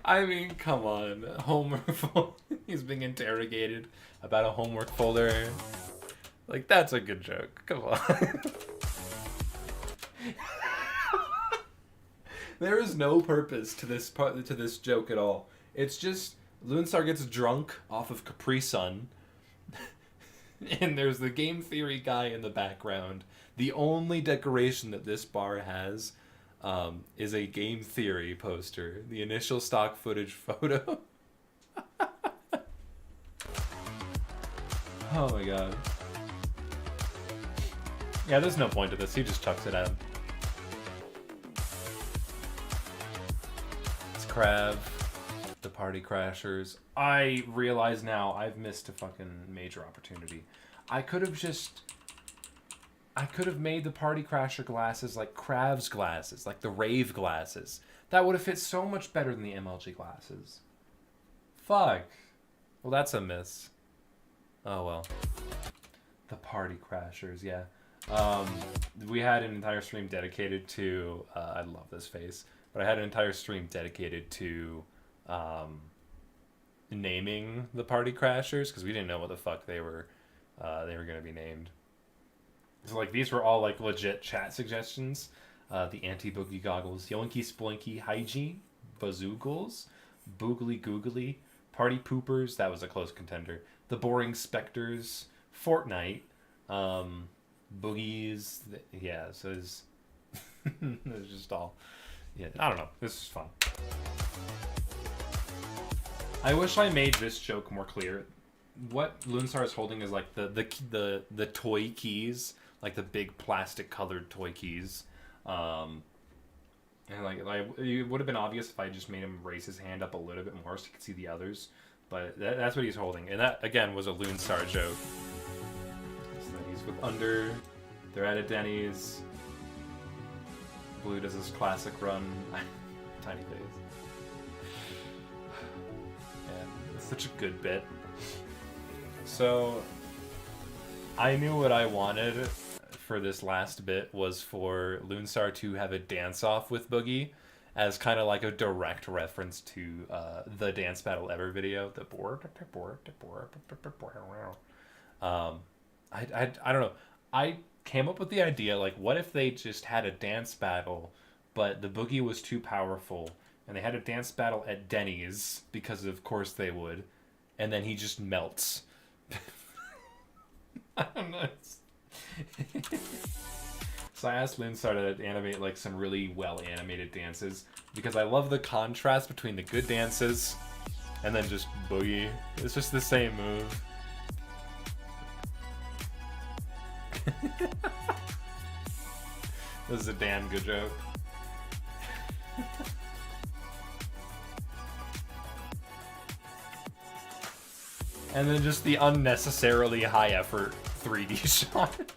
I mean, come on. Homework. He's being interrogated about a homework folder. Like, that's a good joke. Come on. There is no purpose to this joke at all. It's just Loonsar gets drunk off of Capri Sun, and there's the game theory guy in the background. The only decoration that this bar has is a game theory poster, the initial stock footage photo. Oh my god. Yeah, there's no point to this. He just chucks it at him. It's Krav, the Party Crashers. I realize now I've missed a fucking major opportunity. I could have made the Party Crasher glasses like Krav's glasses, like the Rave glasses. That would have fit so much better than the MLG glasses. Fuck. Well, that's a miss. Oh well. The Party Crashers, yeah. We had an entire stream dedicated to, I love this face, but I had an entire stream dedicated to naming the Party Crashers, because we didn't know what the fuck they were going to be named. So, like, these were all, like, legit chat suggestions. the anti-boogie goggles, Yoinky Sploinky Hygiene, Bazoogles, Boogly Googly, Party Poopers, that was a close contender, The Boring Specters, Fortnite, Boogies, yeah, so it's just all, yeah, I don't know, this is fun. I wish I made this joke more clear. What Loonstar is holding is like the toy keys, like the big plastic colored toy keys. And like it would have been obvious if I just made him raise his hand up a little bit more so you could see the others. But that's what he's holding. And that, again, was a Loonstar joke. So he's with Under. They're at a Denny's. Blue does his classic run. Tiny face. Yeah, it's such a good bit. So, I knew what I wanted for this last bit was for Loonstar to have a dance-off with Boogie as kind of like a direct reference to the Dance Battle Ever video. The I don't know. I came up with the idea, like, what if they just had a dance battle, but the Boogie was too powerful, and they had a dance battle at Denny's, because of course they would, and then he just melts. I don't know. So I asked Loonstar to animate like some really well animated dances because I love the contrast between the good dances and then just Boogie. It's just the same move. This is a damn good joke. And then just the unnecessarily high effort 3D shot.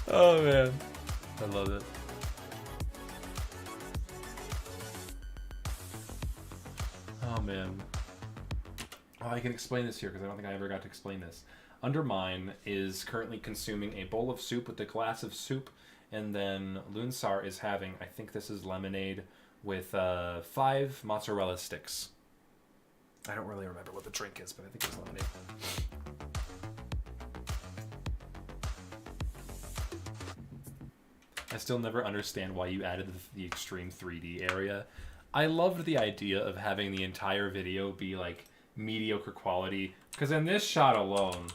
Oh man, I love it. Oh man. Oh, I can explain this here because I don't think I ever got to explain this. Undermine is currently consuming a bowl of soup with a glass of soup, and then Loonstar is having, I think this is lemonade, with 5 mozzarella sticks. I don't really remember what the drink is, but I think it's lemonade. I still never understand why you added the extreme 3D area. I loved the idea of having the entire video be like mediocre quality, because in this shot alone,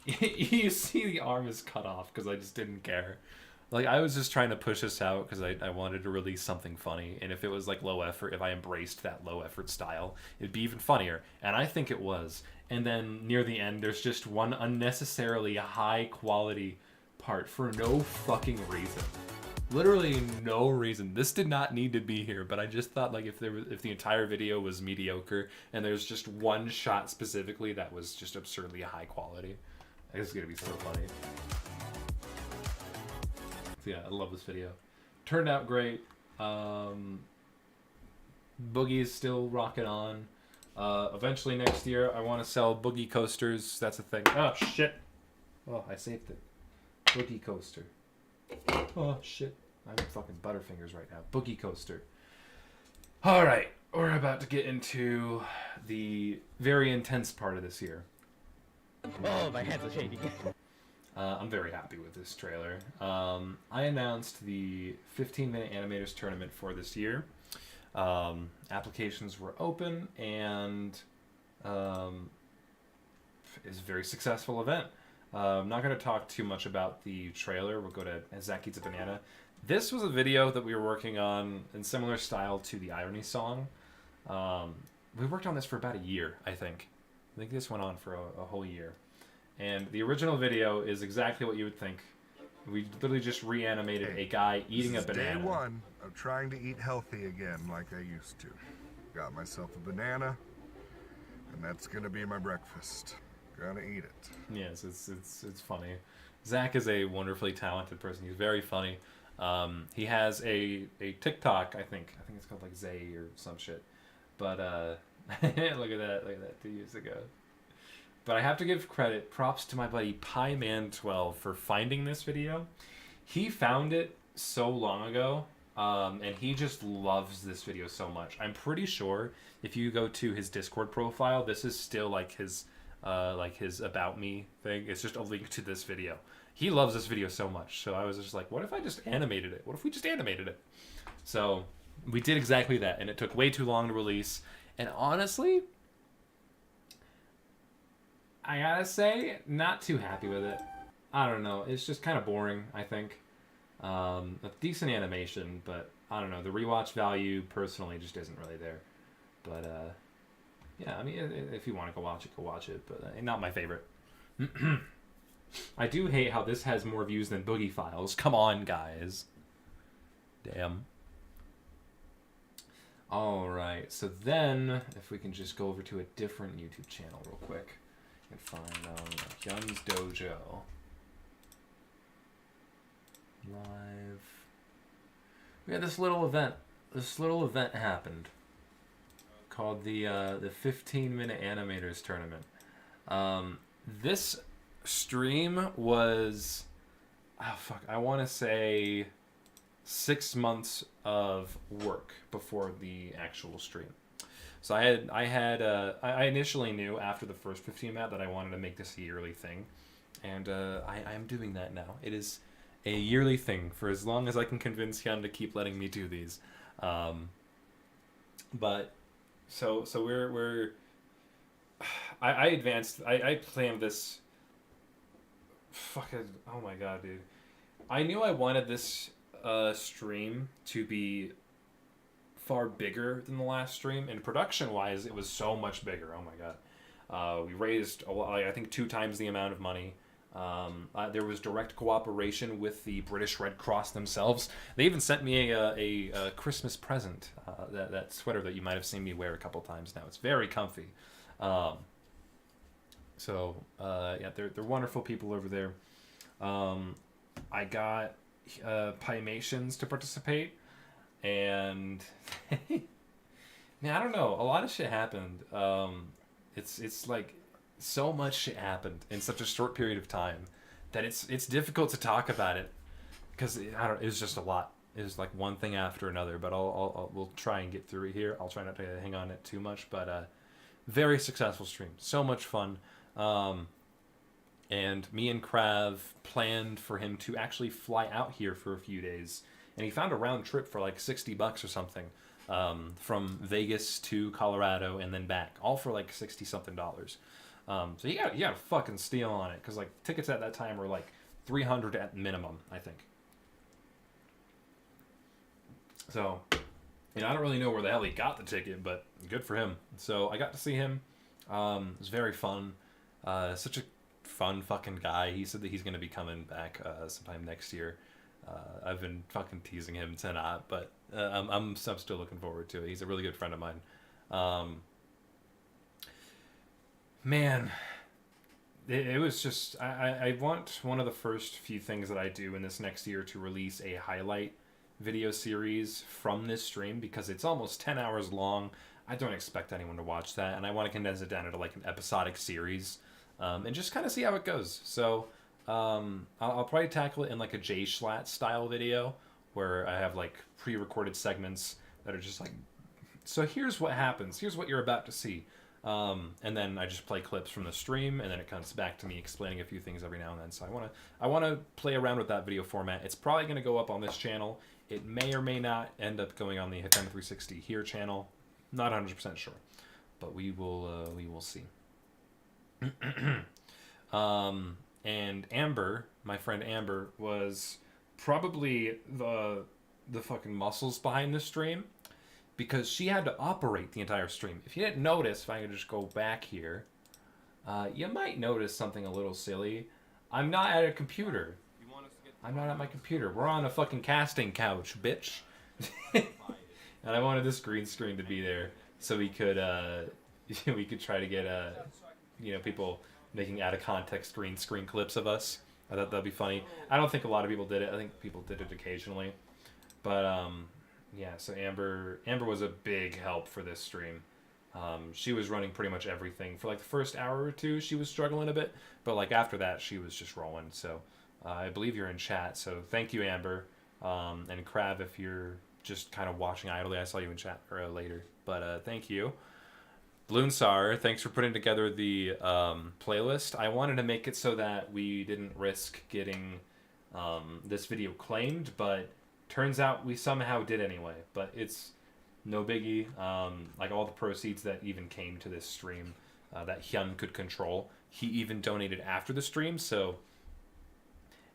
you see the arm is cut off because I just didn't care. Like, I was just trying to push this out because I wanted to release something funny, and if it was like low effort, if I embraced that low effort style, it'd be even funnier, and I think it was. And then near the end, there's just one unnecessarily high quality part for no fucking reason. Literally no reason. This did not need to be here, but I just thought like if the entire video was mediocre and there's just one shot specifically that was just absurdly high quality, it's gonna be so funny. So yeah, I love this video. Turned out great. Boogie is still rocking on. Eventually next year, I want to sell Boogie coasters. That's a thing. Oh shit! Oh, I saved it. Boogie coaster. Oh shit! I'm fucking Butterfingers right now. Boogie coaster. All right, we're about to get into the very intense part of this year. Oh, my hands are shaking. I'm very happy with this trailer. I announced the 15-minute animators tournament for this year. Applications were open, and it's a very successful event. I'm not going to talk too much about the trailer. We'll go to Zach Eats a Banana. This was a video that we were working on in similar style to the Irony song. We worked on this for about a year, I think. I think this went on for a whole year. And the original video is exactly what you would think. We literally just reanimated a guy eating a banana. Day one of trying to eat healthy again like I used to. Got myself a banana, and that's gonna be my breakfast. Gonna eat it. Yes, it's funny. Zach is a wonderfully talented person. He's very funny. He has a TikTok, I think it's called like Zay or some shit. But look at that 2 years ago. But I have to give props to my buddy Pieman12 for finding this video. He found it so long ago, and he just loves this video so much. I'm pretty sure if you go to his Discord profile, this is still like his about me thing. It's just a link to this video. he loves this video so much. So I was just like, what if I just animated it? What if we just animated it? So we did exactly that, and it took way too long to release. And honestly, I gotta say, not too happy with it. I don't know. It's just kind of boring, I think. A decent animation, but I don't know. The rewatch value, personally, just isn't really there. But, yeah, I mean, if you want to go watch it, but not my favorite. I do hate how this has more views than Boogie Files. Come on, guys. Damn. Alright, so then, if we can just go over to a different YouTube channel real quick and find Hyun's Dojo. Live. We had this little event. This little event happened called the 15-minute animators tournament. This stream was, I want to say 6 months of work before the actual stream. So I initially knew after the first 15 map that I wanted to make this a yearly thing, and I'm doing that now. It is a yearly thing for as long as I can convince Hyun to keep letting me do these. But so we're I advanced. I planned this. Fucking, oh my god, dude! I knew I wanted this stream to be far bigger than the last stream, and production-wise, it was so much bigger. Oh my god! We raised I think 2 times the amount of money. There was direct cooperation with the British Red Cross themselves. They even sent me a Christmas present. That sweater that you might have seen me wear a couple times now. It's very comfy. Yeah, they're wonderful people over there. I got Pymations to participate, and man, I don't know. A lot of shit happened. It's like so much shit happened in such a short period of time that it's difficult to talk about it because it was just a lot. It was like one thing after another. But we'll try and get through it here. I'll try not to hang on it too much. But very successful stream. So much fun. And me and Krav planned for him to actually fly out here for a few days, and he found a round trip for like $60 or something, from Vegas to Colorado and then back, all for like $60 something. So you got to fucking steal on it, because like tickets at that time were like $300 at minimum, I think. So, I don't really know where the hell he got the ticket, but good for him. So I got to see him. It was very fun. Such a fun fucking guy. He said that he's going to be coming back sometime next year. I've been fucking teasing him to not, but I'm still looking forward to it. He's a really good friend of mine. Man, it was just, I want one of the first few things that I do in this next year to release a highlight video series from this stream, because it's almost 10 hours long. I don't expect anyone to watch that, and I want to condense it down into like an episodic series, and just kind of see how it goes. So I'll probably tackle it in like a Jay Schlatt style video, where I have like pre-recorded segments that are just like, so here's what happens, here's what you're about to see, and then I just play clips from the stream, and then it comes back to me explaining a few things every now and then. So I want to play around with that video format. It's probably going to go up on this channel. It may or may not end up going on the Hitman 360 here channel. Not 100% sure, but we will see. And Amber, my friend Amber, was probably the fucking muscles behind this stream, because she had to operate the entire stream. If you didn't notice, if I could just go back here, you might notice something a little silly. I'm not at a computer. I'm not at my computer. We're on a fucking casting couch, bitch. And I wanted this green screen to be there so we could try to get people making out of context green screen clips of us. I thought that'd be funny. I don't think a lot of people did it. I think people did it occasionally. But yeah, so Amber was a big help for this stream. She was running pretty much everything. For like the first hour or two, she was struggling a bit, but like after that, she was just rolling. So I believe you're in chat, so thank you, Amber. And Krav, if you're just kind of watching idly, I saw you in chat later, but thank you. Bloonsar, thanks for putting together the playlist. I wanted to make it so that we didn't risk getting this video claimed, but turns out we somehow did anyway. But it's no biggie. Like all the proceeds that even came to this stream that Hyun could control, he even donated after the stream. So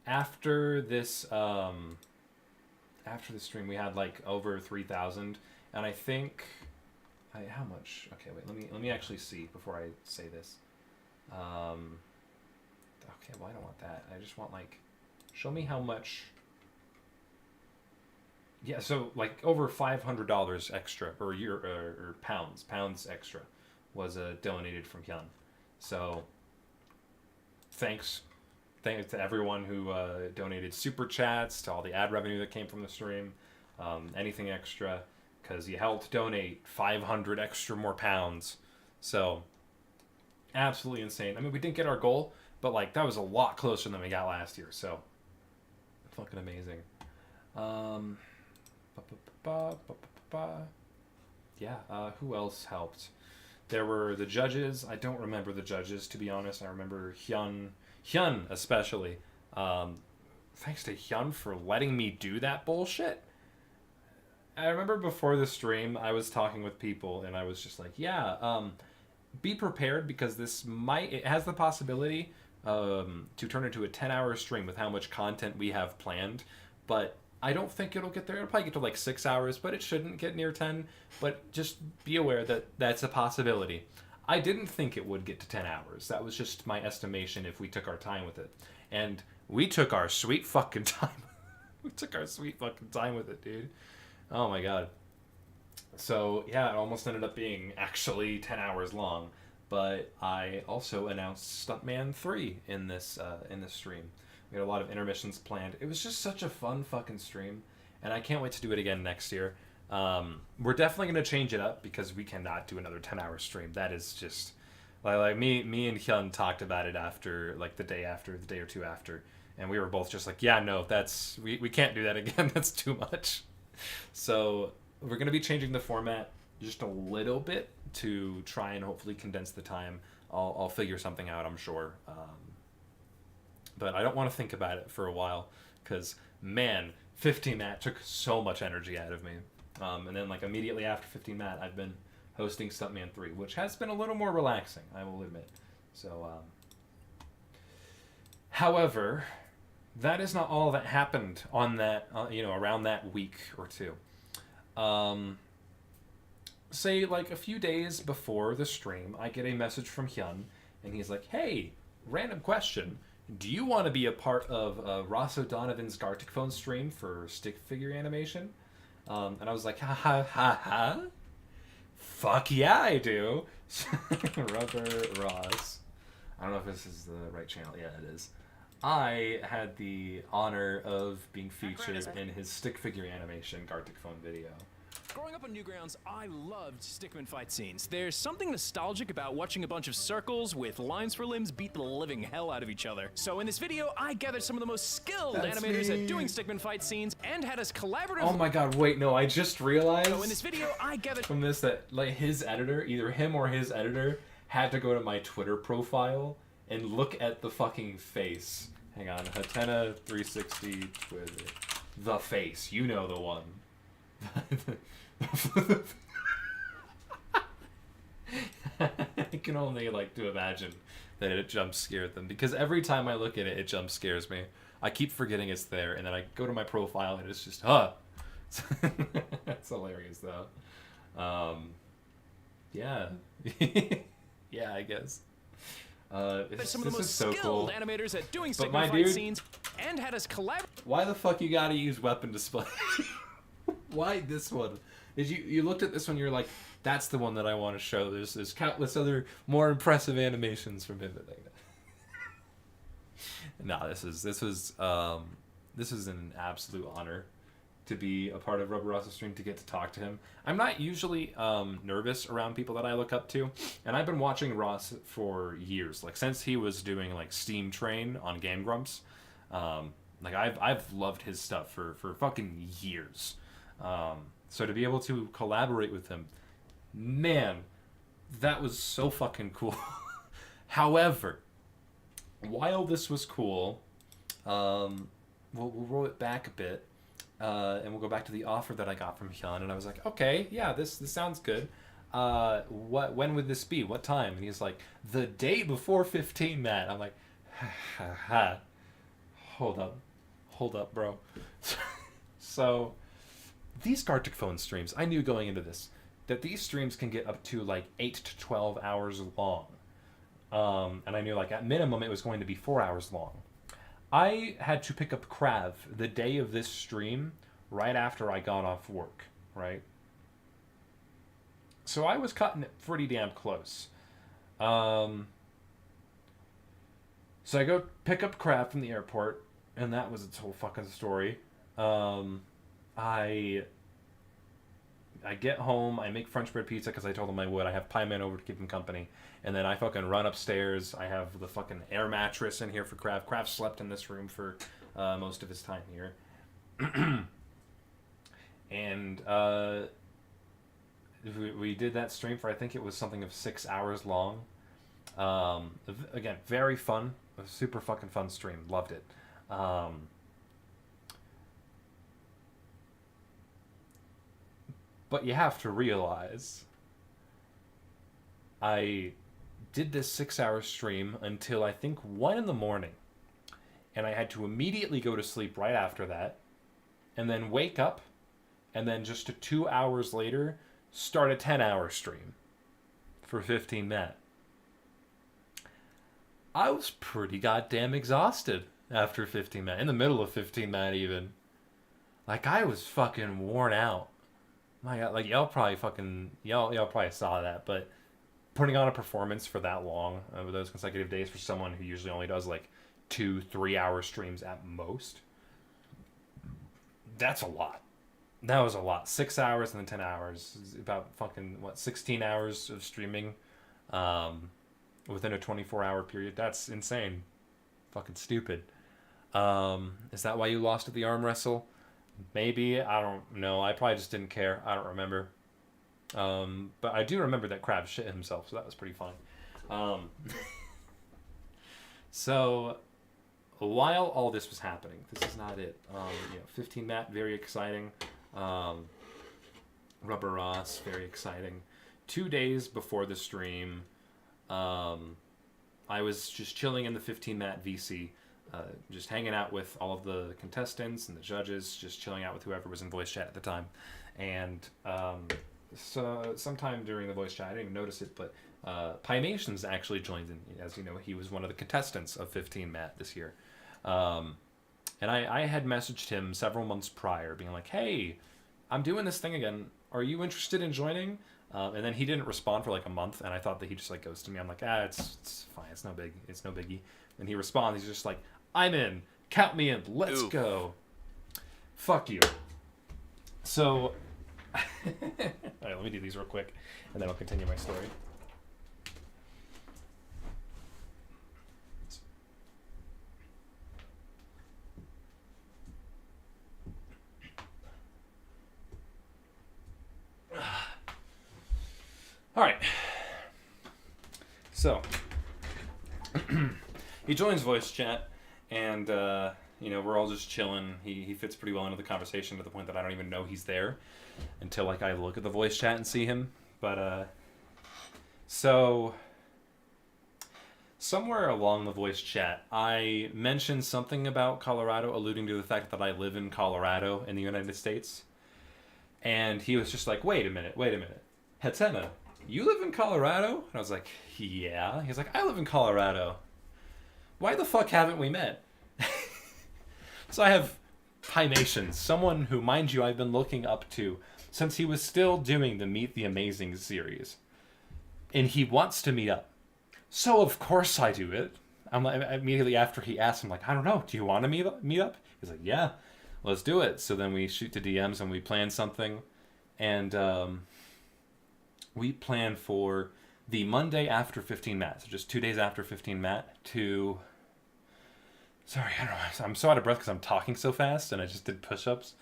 after this, after the stream, we had like over 3,000, and I think. How much? Okay, wait. Let me actually see before I say this. Okay, well I don't want that. I just want like, show me how much. Yeah, so like over $500 extra or pounds extra was donated from Hyun. So thanks to everyone who donated super chats, to all the ad revenue that came from the stream, anything extra. Because you helped donate 500 extra more pounds. So, absolutely insane. I mean, we didn't get our goal, but, like, that was a lot closer than we got last year. So, fucking amazing. Yeah, who else helped? There were the judges. I don't remember the judges, to be honest. I remember Hyun especially. Thanks to Hyun for letting me do that bullshit. I remember before the stream, I was talking with people, and I was just like, yeah, be prepared, because it has the possibility to turn into a 10-hour stream with how much content we have planned, but I don't think it'll get there. It'll probably get to like 6 hours, but it shouldn't get near 10, but just be aware that that's a possibility. I didn't think it would get to 10 hours. That was just my estimation if we took our time with it. And we took our sweet fucking time. We took our sweet fucking time with it, dude. Oh my god. So, yeah, it almost ended up being actually 10 hours long. But I also announced Stuntman 3 in this stream. We had a lot of intermissions planned. It was just such a fun fucking stream. And I can't wait to do it again next year. We're definitely going to change it up, because we cannot do another 10-hour stream. That is just... Like me and Hyun talked about it after, like, the day or two after. And we were both just like, yeah, no, we can't do that again. That's too much. So we're going to be changing the format just a little bit to try and hopefully condense the time. I'll figure something out, I'm sure. But I don't want to think about it for a while, because, man, 15 Matt took so much energy out of me. And then, like, immediately after 15 Matt, I've been hosting Stuntman 3, which has been a little more relaxing, I will admit. So, however, that is not all that happened on that, around that week or two. Say, like, a few days before the stream, I get a message from Hyun, and he's like, hey, random question. Do you want to be a part of Ross O'Donovan's Gartic Phone stream for stick figure animation? And I was like, ha ha ha ha. Fuck yeah, I do. Rubber Ross. I don't know if this is the right channel. Yeah, it is. I had the honor of being featured in his stick figure animation Gartic Phone video. Growing up on Newgrounds, I loved stickman fight scenes. There's something nostalgic about watching a bunch of circles with lines for limbs beat the living hell out of each other. So in this video, I gathered some of the most skilled animators at doing stickman fight scenes and had us collaborative. Oh my god, wait, no, I just realized So in this video, I gathered from this that, like, his editor, either him or his editor, had to go to my Twitter profile and look at the fucking face. Hang on, Hatena360 Twitter. The face, you know the one. I can only to imagine that it jump scared them, because every time I look at it, it jump scares me. I keep forgetting it's there, and then I go to my profile and it's just That's hilarious though. Yeah. Yeah, I guess. some of the this is most so skilled cool. animators at doing But stickman my fight dude- scenes and had us collaborate. Why the fuck you gotta use weapon display? Why this one? Did you looked at this one? You're like, that's the one that I want to show. There's countless other more impressive animations from him. No, this was an absolute honor to be a part of Rubber Ross's stream, to get to talk to him. I'm not usually nervous around people that I look up to, and I've been watching Ross for years, like since he was doing like Steam Train on Game Grumps. Like I've loved his stuff for fucking years. So to be able to collaborate with him, man, that was so fucking cool. However, while this was cool, we'll roll it back a bit, and we'll go back to the offer that I got from Hyun, and I was like, okay, yeah, this sounds good. When would this be? What time? And he's like, the day before 15, Matt. I'm like, ha. Hold up, bro. So, these Gartic Phone streams, I knew going into this that these streams can get up to like 8 to 12 hours long. And I knew like at minimum it was going to be 4 hours long. I had to pick up Krav the day of this stream right after I got off work, right? So I was cutting it pretty damn close. So I go pick up Krav from the airport, and that was its whole fucking story. I get home, I make French bread pizza because I told him I would. I have Pie Man over to keep him company. And then I fucking run upstairs. I have the fucking air mattress in here for Krav. Krav slept in this room for most of his time here. And we did that stream for, I think it was something of 6 hours long. Again, very fun. A super fucking fun stream. Loved it. But you have to realize I did this 6 hour stream until I think 1 in the morning. And I had to immediately go to sleep right after that. And then wake up. And then just 2 hours later, start a 10-hour stream for 15 Matt. I was pretty goddamn exhausted after 15 Matt. In the middle of 15 Matt even. Like, I was fucking worn out. My God, like y'all probably saw that, but putting on a performance for that long over those consecutive days for someone who usually only does like 2-3 hour streams at most, that's a lot. That was a lot. 6 hours and then 10 hours is about fucking 16 hours of streaming within a 24-hour period. That's insane. Fucking stupid. Is that why you lost at the arm wrestle? Maybe. I don't know. I probably just didn't care. I don't remember. But I do remember that Krav shit himself, so that was pretty fun. So, while all this was happening, this is not it. 15 Matt, very exciting. Rubber Ross, very exciting. 2 days before the stream, I was just chilling in the 15 Matt VC. Just hanging out with all of the contestants and the judges, just chilling out with whoever was in voice chat at the time. And so sometime during the voice chat, I didn't even notice it, but Pymations actually joined in. As you know, he was one of the contestants of 15 Matt this year. And I had messaged him several months prior, being like, hey, I'm doing this thing again. Are you interested in joining? And then he didn't respond for like a month, and I thought that he just like ghosted me. I'm like, it's fine. It's no biggie. And he responds. He's just like, I'm in. Count me in. Let's go. Fuck you. So, all right, let me do these real quick, and then I'll continue my story. All right. So, he joins voice chat, and we're all just chilling. He fits pretty well into the conversation to the point that I don't even know he's there until like I look at the voice chat and see him. But so somewhere along the voice chat, I mentioned something about Colorado, alluding to the fact that I live in Colorado in the United States. And he was just like, wait a minute. Hetena, you live in Colorado? And I was like, yeah. He's like, I live in Colorado. Why the fuck haven't we met? So I have Pymations, someone who, mind you, I've been looking up to since he was still doing the Meet the Amazing series. And he wants to meet up. So of course I do it. I'm like, immediately after he asked, I'm like, I don't know, do you want to meet up? He's like, yeah, let's do it. So then we shoot to DMs and we plan something. And we plan for the Monday after 15 Matt, so just 2 days after 15 Matt, to... Sorry, I don't know. I'm so out of breath because I'm talking so fast and I just did push-ups.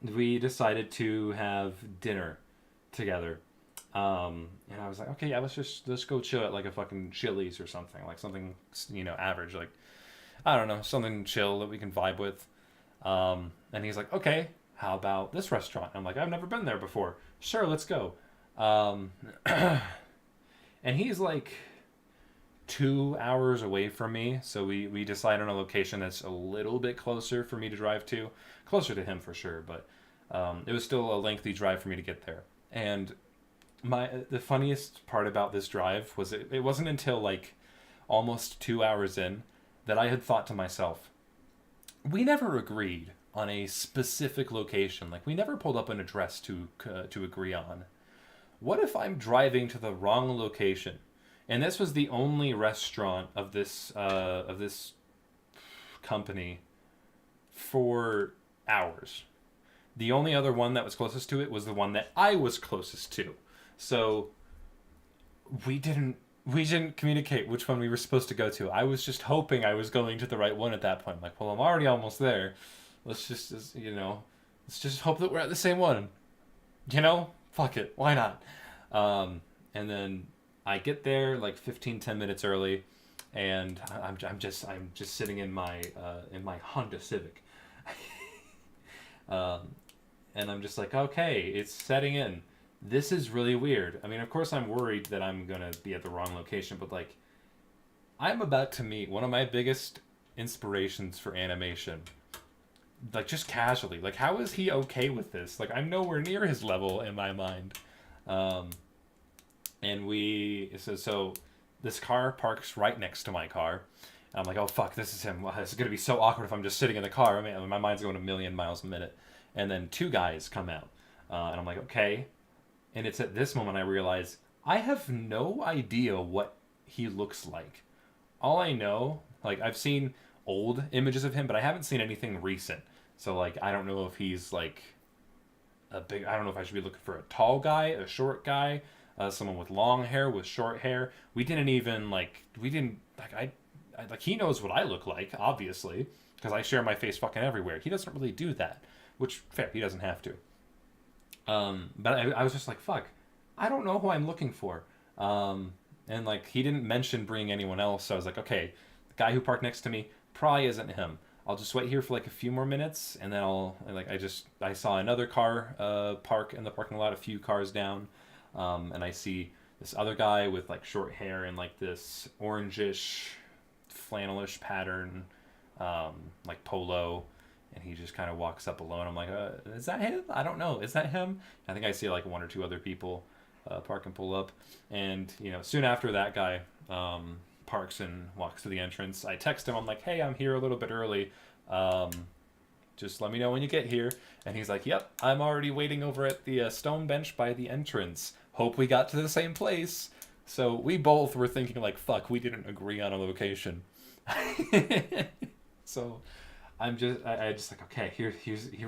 we decided to have dinner together. And I was like, okay, yeah, let's go chill at like a fucking Chili's or something, like something, you know, average, like, I don't know, something chill that we can vibe with. And he's like, okay, how about this restaurant? I'm like, I've never been there before. Sure, let's go. And he's like 2 hours away from me, so we decided on a location that's a little bit closer for me to drive to. Closer to him for sure, but it was still a lengthy drive for me to get there. And the funniest part about this drive was it wasn't until like almost 2 hours in that I had thought to myself, we never agreed on a specific location. Like, we never pulled up an address to agree on. What if I'm driving to the wrong location? And this was the only restaurant of this company for hours. The only other one that was closest to it was the one that I was closest to. So we didn't communicate which one we were supposed to go to. I was just hoping I was going to the right one at that point. I'm like, well, I'm already almost there. Let's just hope that we're at the same one. You know? Fuck it. Why not? And then I get there like 10 minutes early, and I'm just sitting in my Honda Civic. And I'm just like, okay, it's setting in. This is really weird. I mean, of course I'm worried that I'm going to be at the wrong location, but like, I'm about to meet one of my biggest inspirations for animation. Like, just casually. Like, how is he okay with this? Like, I'm nowhere near his level in my mind. And so this car parks right next to my car. And I'm like, oh fuck, this is him. Well, this is going to be so awkward if I'm just sitting in the car. I mean, my mind's going a million miles a minute. And then two guys come out. And I'm like, okay. And it's at this moment I realize I have no idea what he looks like. All I know, like, I've seen old images of him, but I haven't seen anything recent. So, like, I don't know if he's, like, I don't know if I should be looking for a tall guy, a short guy, someone with long hair, with short hair. He knows what I look like, obviously, because I share my face fucking everywhere. He doesn't really do that, which, fair, he doesn't have to. But I was just like, fuck, I don't know who I'm looking for. And, like, he didn't mention bringing anyone else, so I was like, okay, the guy who parked next to me probably isn't him. I'll just wait here for, like, a few more minutes, and then I saw another car park in the parking lot, a few cars down, and I see this other guy with, like, short hair and, like, this orangish, flannelish pattern, like, polo, and he just kind of walks up alone. I'm like, is that him? I don't know. Is that him? I think I see, like, one or two other people park and pull up, and, you know, soon after that guy parks and walks to the entrance, I text him. I'm like, hey, I'm here a little bit early. Just let me know when you get here. And he's like, yep, I'm already waiting over at the stone bench by the entrance. Hope we got to the same place. So we both were thinking, like, fuck, we didn't agree on a location. So I just like, okay, here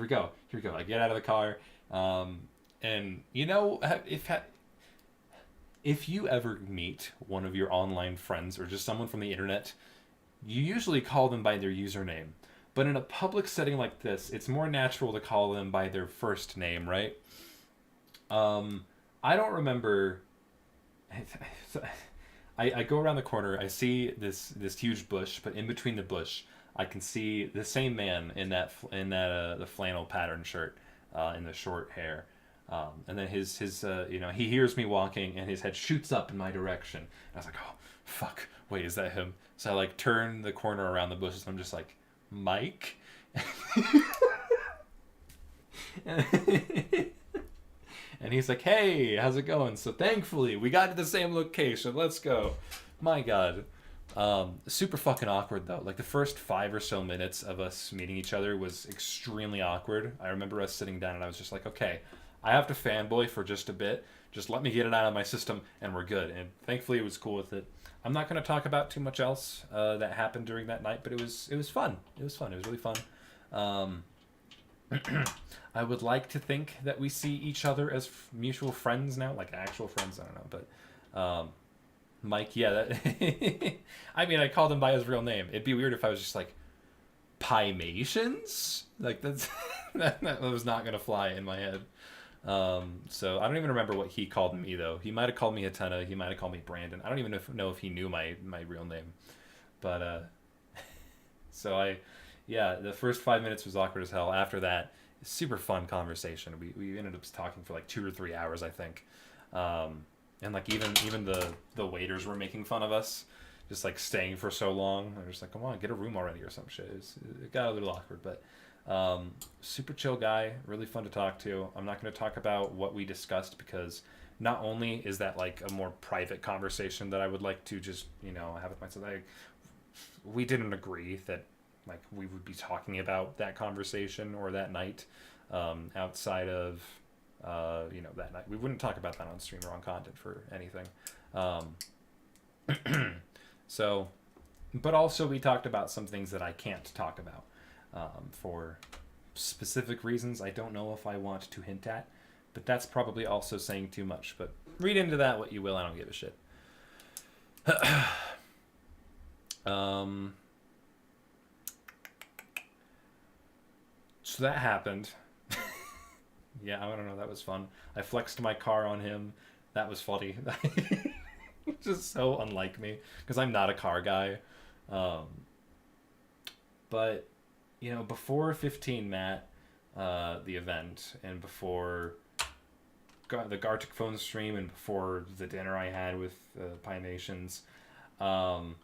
we go. I get out of the car. And, you know, if you ever meet one of your online friends or just someone from the internet, you usually call them by their username. But in a public setting like this, it's more natural to call them by their first name, right? I don't remember. I go around the corner. I see this huge bush, but in between the bush, I can see the same man in that the flannel pattern shirt, in the short hair. And then his he hears me walking and his head shoots up in my direction. And I was like, oh, fuck, wait, is that him? So I, like, turn the corner around the bushes and I'm just like, Mike? And he's like, hey, how's it going? So thankfully, we got to the same location. Let's go. My God. Super fucking awkward, though. Like, the first 5 or so minutes of us meeting each other was extremely awkward. I remember us sitting down and I was just like, okay, I have to fanboy for just a bit. Just let me get it out of my system and we're good. And thankfully it was cool with it. I'm not going to talk about too much else that happened during that night, but it was fun. It was fun. It was really fun. I would like to think that we see each other as mutual friends now, like actual friends. I don't know, but Mike, yeah. I mean, I called him by his real name. It'd be weird if I was just like, Pymations? Like, that's that was not gonna fly in my head. So I don't even remember what he called me though. He might have called me Atena. He might have called me Brandon. I don't even know if he knew my real name. But so the first 5 minutes was awkward as hell. After that, super fun conversation. We ended up talking for like 2 or 3 hours, I think. And like even the waiters were making fun of us, just like staying for so long. They're just like, come on, get a room already or some shit. It got a little awkward, but super chill guy, really fun to talk to. I'm not going to talk about what we discussed because not only is that like a more private conversation that I would like to just have with myself. We didn't agree that like we would be talking about that conversation or that night outside of that night. We wouldn't talk about that on stream or on content for anything. So, but also we talked about some things that I can't talk about for specific reasons I don't know if I want to hint at, but that's probably also saying too much. But read into that what you will. I don't give a shit. So that happened. Yeah, I don't know. That was fun. I flexed my car on him. That was funny. Just so unlike me because I'm not a car guy. But before 15 Matt, the event, and before the Gartic phone stream, and before the dinner I had with Pi Nations, the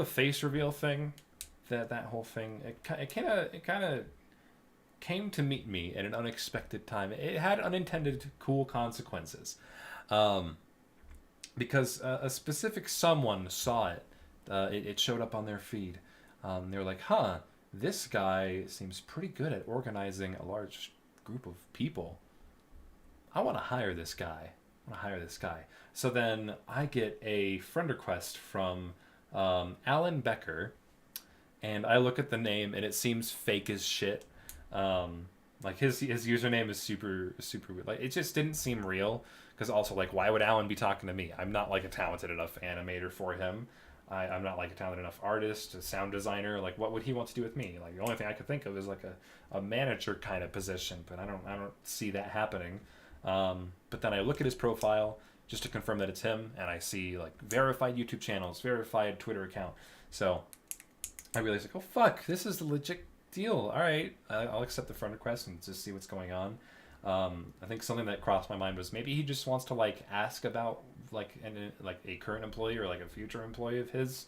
face reveal thing, that whole thing, it kind of came to meet me at an unexpected time. It had unintended cool consequences, because a specific someone saw it. It showed up on their feed. They were like, "Huh, this guy seems pretty good at organizing a large group of people. I want to hire this guy. So then I get a friend request from Alan Becker, and I look at the name, and it seems fake as shit. Like his username is super weird. Like it just didn't seem real. Because also, like, why would Alan be talking to me? I'm not like a talented enough animator for him. I'm not like a talented enough artist, a sound designer. Like, what would he want to do with me? Like, the only thing I could think of is like a manager kind of position, but I don't see that happening. But then I look at his profile just to confirm that it's him, and I see like verified YouTube channels, verified Twitter account. So I realized like, oh fuck, this is a legit deal. All right, I'll accept the friend request and just see what's going on. I think something that crossed my mind was maybe he just wants to like ask about like a current employee or like a future employee of his,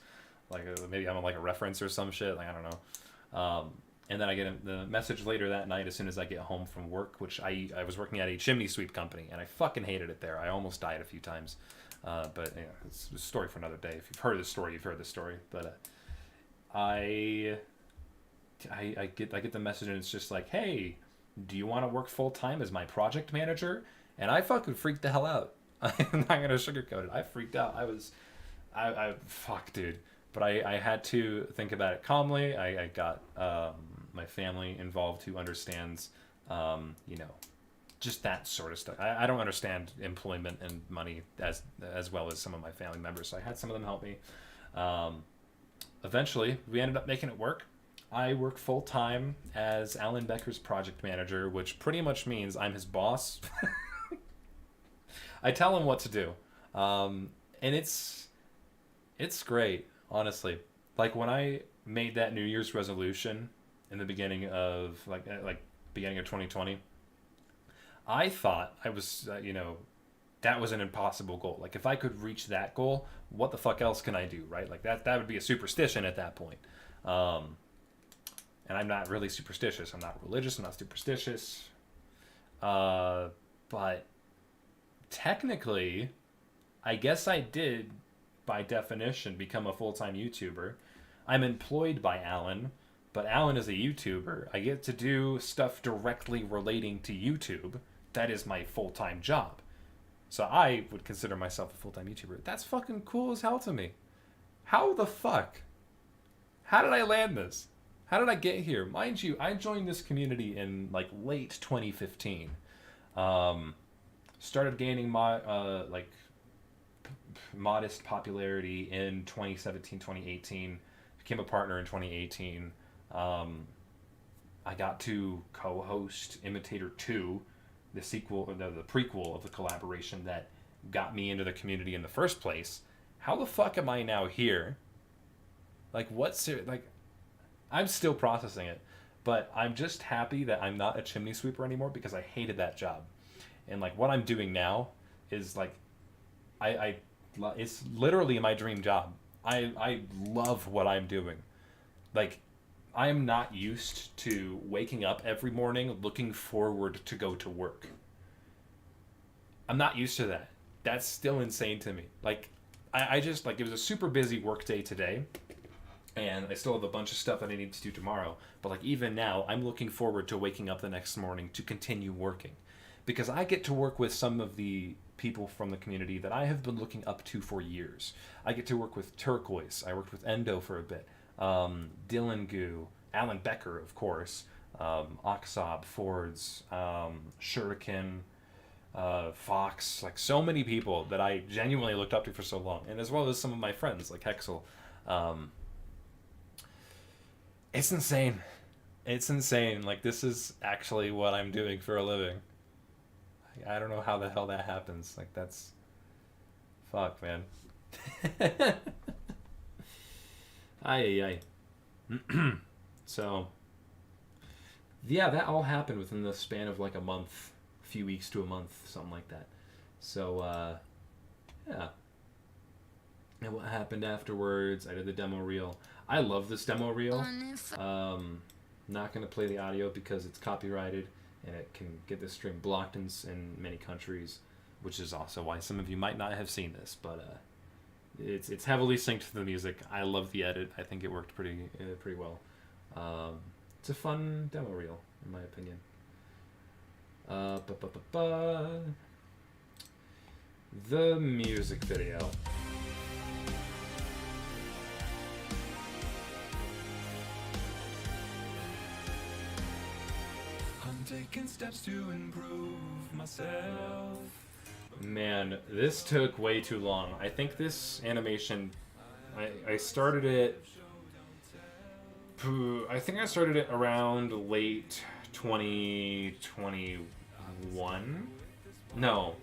like maybe I'm like a reference or some shit. Like I don't know. And then I get the message later that night as soon as I get home from work, which I was working at a chimney sweep company and I fucking hated it there. I almost died a few times. But it's a story for another day. If you've heard this story, you've heard this story. But I get the message and it's just like, hey, do you want to work full time as my project manager? And I fucking freaked the hell out. I'm not gonna sugarcoat it. I freaked out. I fuck, dude. But I had to think about it calmly. I got my family involved who understands, just that sort of stuff. I don't understand employment and money as well as some of my family members. So I had some of them help me. Eventually, we ended up making it work. I work full time as Alan Becker's project manager, which pretty much means I'm his boss. I tell him what to do, and it's great, honestly. Like when I made that New Year's resolution in the beginning of beginning of 2020, I thought I was that was an impossible goal. Like if I could reach that goal, what the fuck else can I do, right? Like that would be a superstition at that point. And I'm not really superstitious. I'm not religious. I'm not superstitious. But technically, I guess I did, by definition, become a full-time YouTuber. I'm employed by Alan, but Alan is a YouTuber. I get to do stuff directly relating to YouTube. That is my full-time job. So I would consider myself a full-time YouTuber. That's fucking cool as hell to me. How the fuck? How did I land this? How did I get here? Mind you, I joined this community in like late 2015. Started gaining modest popularity in 2017, 2018. Became a partner in 2018. I got to co-host Imitator 2, the sequel, or the prequel of the collaboration that got me into the community in the first place. How the fuck am I now here? Like, I'm still processing it, but I'm just happy that I'm not a chimney sweeper anymore because I hated that job. And, like, what I'm doing now is, like, it's literally my dream job. I love what I'm doing. Like, I am not used to waking up every morning looking forward to go to work. I'm not used to that. That's still insane to me. Like, I just, like, it was a super busy work day today, and I still have a bunch of stuff that I need to do tomorrow. But, like, even now, I'm looking forward to waking up the next morning to continue working. Because I get to work with some of the people from the community that I have been looking up to for years. I get to work with Turquoise. I worked with Endo for a bit. Dylan Goo, Alan Becker, of course, Oxob, Fords, Shuriken, Fox, like so many people that I genuinely looked up to for so long, and as well as some of my friends like Hexel. It's insane. It's insane. Like, this is actually what I'm doing for a living. I don't know how the hell that happens. Like, that's... Fuck, man. Ay. So, yeah, that all happened within the span of like a month, a few weeks to a month, something like that. So, yeah. And what happened afterwards, I did the demo reel. I love this demo reel. Not going to play the audio because it's copyrighted and it can get the stream blocked in many countries, which is also why some of you might not have seen this, but it's heavily synced to the music. I love the edit. I think it worked pretty well. It's a fun demo reel, in my opinion. The music video. I'm taking steps to improve myself. Man, this took way too long. I think this animation, I started it, I think I started it around late 2021? No,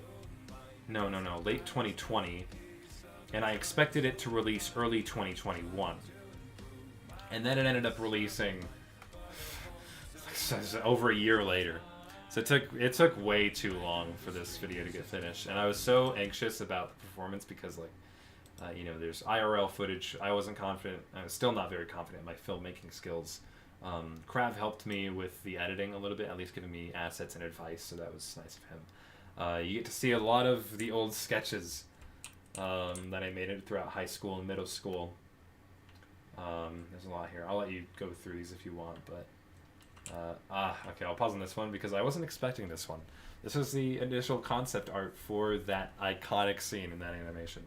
late 2020. And I expected it to release early 2021. And then it ended up releasing over a year later. So it took way too long for this video to get finished, and I was so anxious about the performance because, like, there's IRL footage. I wasn't confident. I was still not very confident in my filmmaking skills. Krav helped me with the editing a little bit, at least giving me assets and advice, so that was nice of him. You get to see a lot of the old sketches that I made it throughout high school and middle school. There's a lot here. I'll let you go through these if you want, but... okay, I'll pause on this one because I wasn't expecting this one. This was the initial concept art for that iconic scene in that animation.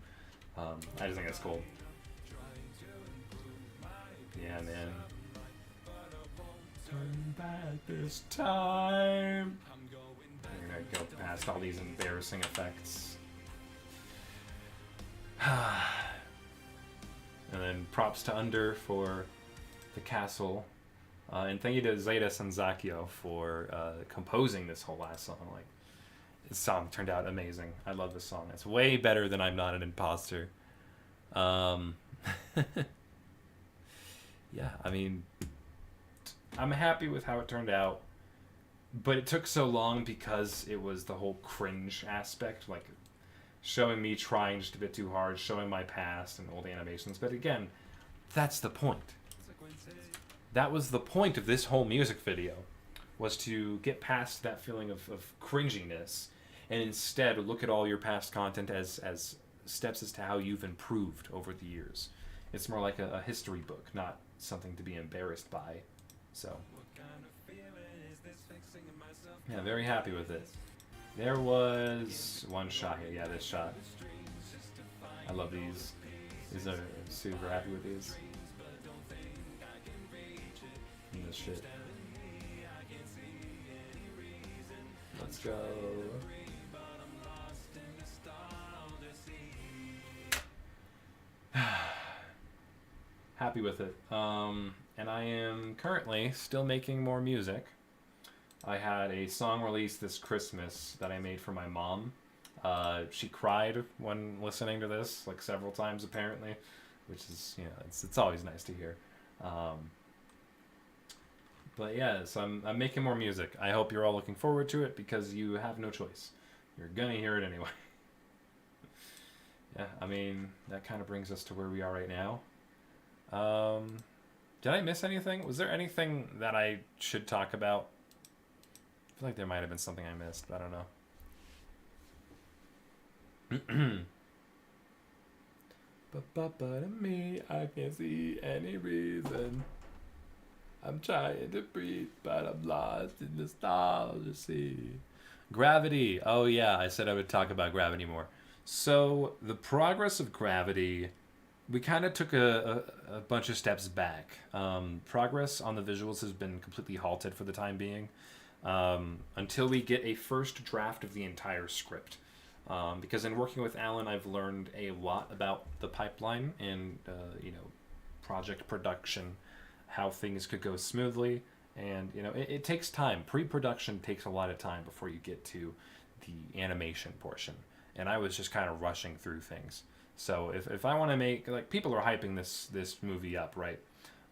I just think that's cool. Yeah, man. Turn back this time. I'm gonna go past all these embarrassing effects. And then props to Under for the castle. And thank you to Zeta Sanzakyo for composing this whole last song. Like, this song turned out amazing. I love this song. It's way better than I'm Not an Imposter. Yeah, I mean, I'm happy with how it turned out. But it took so long because it was the whole cringe aspect. Like, showing me trying just a bit too hard, showing my past and old animations. But again, that's the point. That was the point of this whole music video, was to get past that feeling of cringiness and instead look at all your past content as steps as to how you've improved over the years. It's more like a history book, not something to be embarrassed by. So, yeah, very happy with it. There was one shot here. Yeah, this shot. I love these. These are super happy with these. This shit. Let's go. happy with it. And I am currently still making more music. I had a song released this Christmas that I made for my mom. She cried when listening to this, like several times apparently, which is, you know, it's always nice to hear. But yeah, so I'm making more music. I hope you're all looking forward to it because you have no choice. You're gonna hear it anyway. Yeah, I mean, that kind of brings us to where we are right now. Did I miss anything? Was there anything that I should talk about? I feel like there might have been something I missed, but I don't know. But to me, I can't see any reason. I'm trying to breathe, but I'm lost in the nostalgia sea. Gravity. Oh yeah, I said I would talk about Gravity more. So the progress of Gravity, we kind of took a bunch of steps back. Progress on the visuals has been completely halted for the time being, until we get a first draft of the entire script. Because in working with Alan, I've learned a lot about the pipeline and you know, project production, how things could go smoothly, and you know, it takes time. Pre-production takes a lot of time before you get to the animation portion, and I was just kind of rushing through things. So if I want to make, like, people are hyping this movie up, right?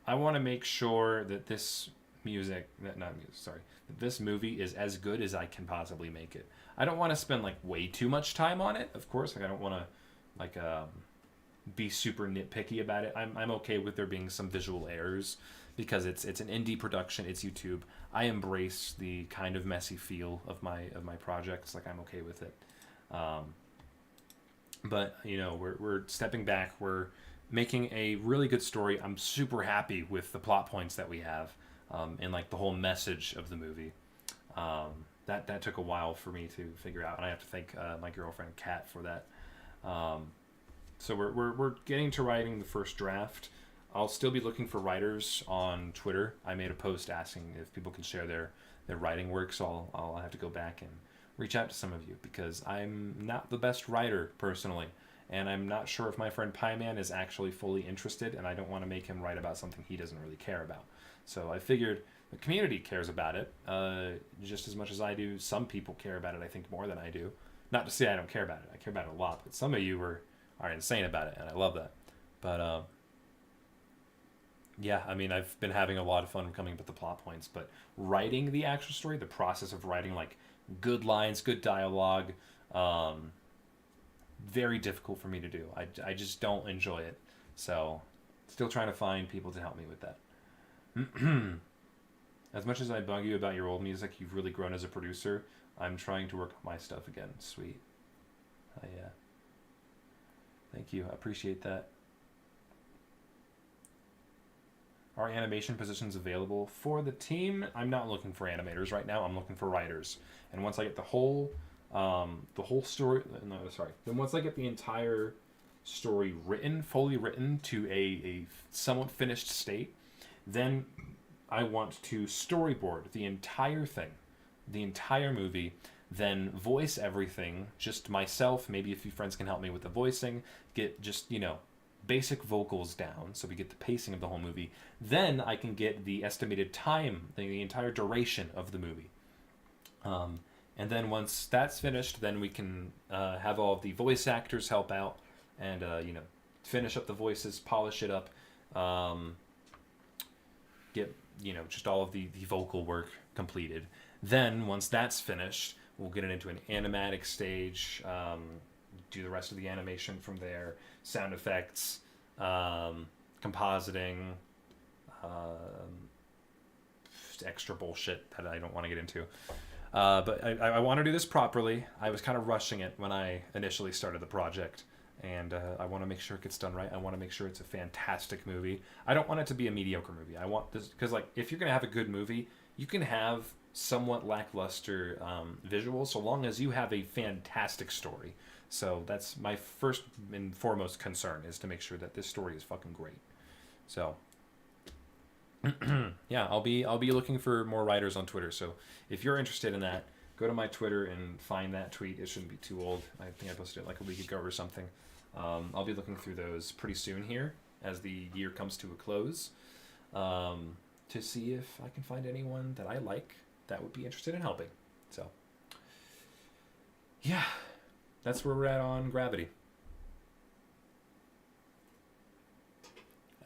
I want to make sure that this this movie is as good as I can possibly make it. I don't want to spend like way too much time on it, of course. Like, I don't want to like be super nitpicky about it. I'm okay with there being some visual errors because it's an indie production. It's YouTube. I embrace the kind of messy feel of my projects. Like, I'm okay with it. But you know, we're stepping back. We're making a really good story. I'm super happy with the plot points that we have, and like the whole message of the movie. That took a while for me to figure out, and I have to thank my girlfriend Kat for that. So we're getting to writing the first draft. I'll still be looking for writers on Twitter. I made a post asking if people can share their writing work, so I'll have to go back and reach out to some of you because I'm not the best writer personally, and I'm not sure if my friend Pieman is actually fully interested, and I don't want to make him write about something he doesn't really care about. So I figured the community cares about it just as much as I do. Some people care about it, I think, more than I do. Not to say I don't care about it. I care about it a lot, but some of you are insane about it, and I love that. But yeah, I mean, I've been having a lot of fun coming up with the plot points, but writing the actual story, the process of writing like good lines, good dialogue, very difficult for me to do. I just don't enjoy it. So still trying to find people to help me with that. As much as I bug you about your old music, you've really grown as a producer. I'm trying to work on my stuff again. Sweet. Yeah. Thank you. I appreciate that. Are animation positions available for the team? I'm not looking for animators right now. I'm looking for writers. And once I get the whole story, then once I get the entire story written, fully written to a somewhat finished state, then I want to storyboard the entire thing, the entire movie, then voice everything, just myself, maybe a few friends can help me with the voicing, get just, you know, basic vocals down so we get the pacing of the whole movie. Then I can get the estimated time, the entire duration of the movie. And then once that's finished, then we can have all of the voice actors help out and, you know, finish up the voices, polish it up, get, you know, just all of the vocal work completed. Then once that's finished, we'll get it into an animatic stage, do the rest of the animation from there, sound effects, compositing, extra bullshit that I don't want to get into. But I want to do this properly. I was kind of rushing it when I initially started the project, and I want to make sure it gets done right. I want to make sure it's a fantastic movie. I don't want it to be a mediocre movie. I want this, because like, if you're going to have a good movie, you can have somewhat lackluster visuals so long as you have a fantastic story. So that's my first and foremost concern, is to make sure that this story is fucking great. So yeah, I'll be looking for more writers on Twitter. So if you're interested in that, go to my Twitter and find that tweet. It shouldn't be too old. I think I posted it like a week ago or something. I'll be looking through those pretty soon here. as the year comes to a close, to see if I can find anyone that I like that would be interested in helping. So, yeah, that's where we're at on Gravity.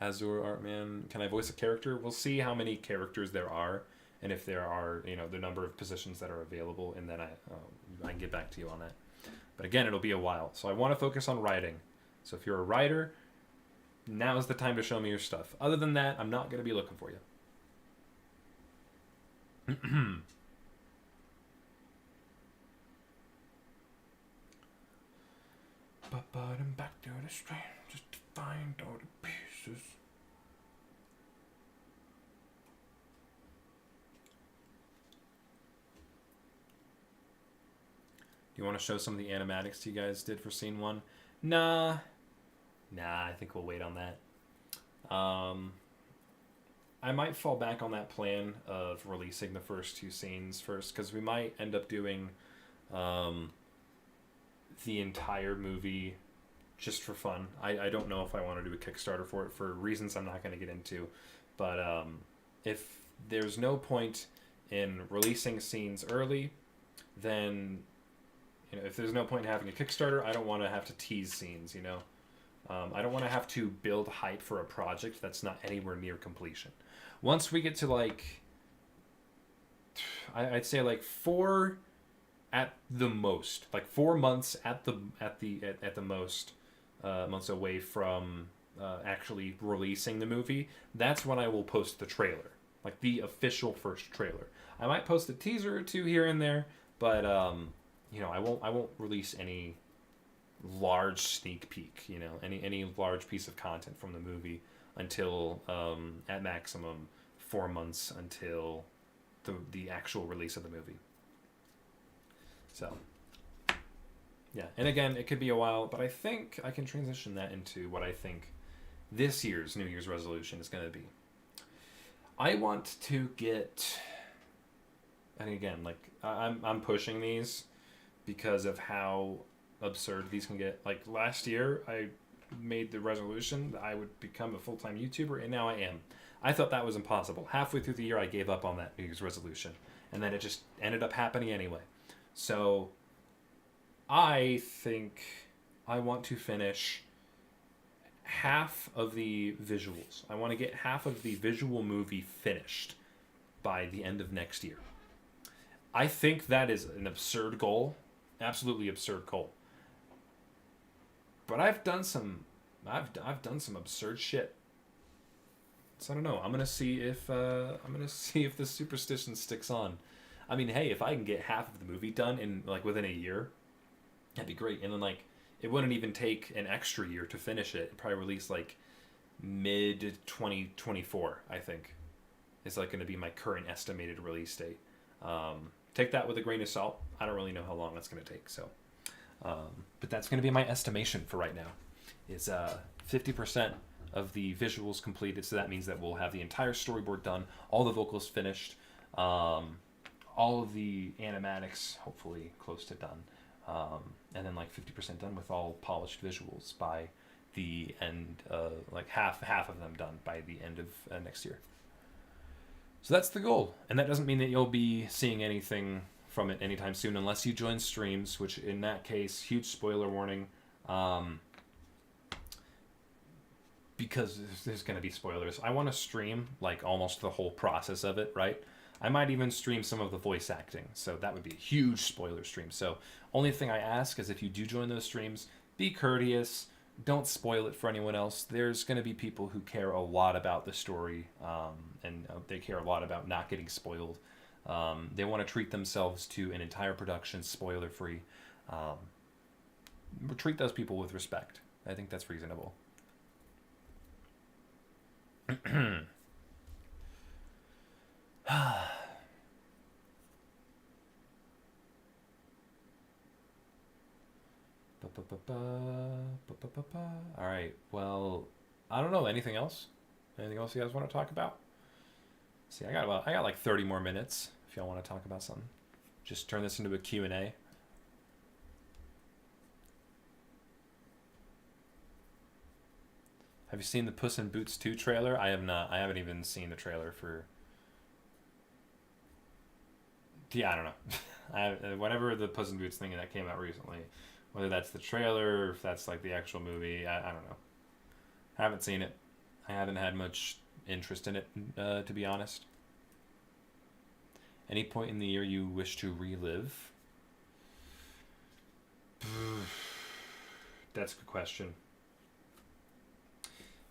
Azure Artman, can I voice a character? We'll see how many characters there are, and if there are, the number of positions that are available, and then I can get back to you on that. But again, it'll be a while, so I want to focus on writing. So if you're a writer, now's the time to show me your stuff. Other than that, I'm not going to be looking for you. But I'm back to the stream just to find all the pieces. Do you want to show some of the animatics you guys did for scene 1? Nah, I think we'll wait on that. I might fall back on that plan of releasing the first 2 scenes first, because we might end up doing the entire movie just for fun. I don't know if I want to do a Kickstarter for it for reasons I'm not going to get into, but if there's no point in releasing scenes early, then if there's no point in having a Kickstarter, I don't want to have to tease scenes, I don't want to have to build hype for a project that's not anywhere near completion. Once we get to I'd say 4 at the most, 4 months at the most, months away from actually releasing the movie, that's when I will post the trailer, the official first trailer. I might post a teaser or 2 here and there, but I won't release any large sneak peek, any large piece of content from the movie until at maximum 4 months until the actual release of the movie. So yeah, and again, it could be a while, but I think I can transition that into what I think this year's New Year's resolution is going to be. I want to get, and again, I'm pushing these because of how absurd these can get. Last year, I made the resolution that I would become a full-time YouTuber, and now I am. I thought that was impossible. Halfway through the year, I gave up on that New Year's resolution, and then it just ended up happening anyway. So I think I want to finish half of the visuals. I want to get half of the visual movie finished by the end of next year. I think that is an absurd goal, absolutely absurd goal. But I've done some absurd shit. So I don't know. I'm gonna see if the superstition sticks on. I mean, hey, if I can get half of the movie done in within a year, that'd be great. And then it wouldn't even take an extra year to finish it. It'd probably release mid 2024. I think is going to be my current estimated release date. Take that with a grain of salt. I don't really know how long that's going to take. So, but that's going to be my estimation for right now. Is 50% of the visuals completed. So that means that we'll have the entire storyboard done, all the vocals finished, all of the animatics hopefully close to done, and then 50% done with all polished visuals by the end, half of them done by the end of next year. So that's the goal, and that doesn't mean that you'll be seeing anything from it anytime soon unless you join streams, which in that case, huge spoiler warning, because there's going to be spoilers. I want to stream almost the whole process of it, right? I might even stream some of the voice acting, so that would be a huge spoiler stream. So only thing I ask is if you do join those streams, be courteous, don't spoil it for anyone else. There's going to be people who care a lot about the story, and they care a lot about not getting spoiled. They want to treat themselves to an entire production spoiler-free. Treat those people with respect. I think that's reasonable. All right. Well, I don't know. Anything else? Anything else you guys want to talk about? See, I got 30 more minutes if y'all want to talk about something. Just turn this into a Q&A. Have you seen the Puss in Boots 2 trailer? I have not. I haven't even seen the trailer for... Yeah, I don't know. Whatever the Puss in Boots thing that came out recently, whether that's the trailer or if that's like the actual movie, I don't know. I haven't seen it. I haven't had much interest in it, to be honest. Any point in the year you wish to relive? That's a good question.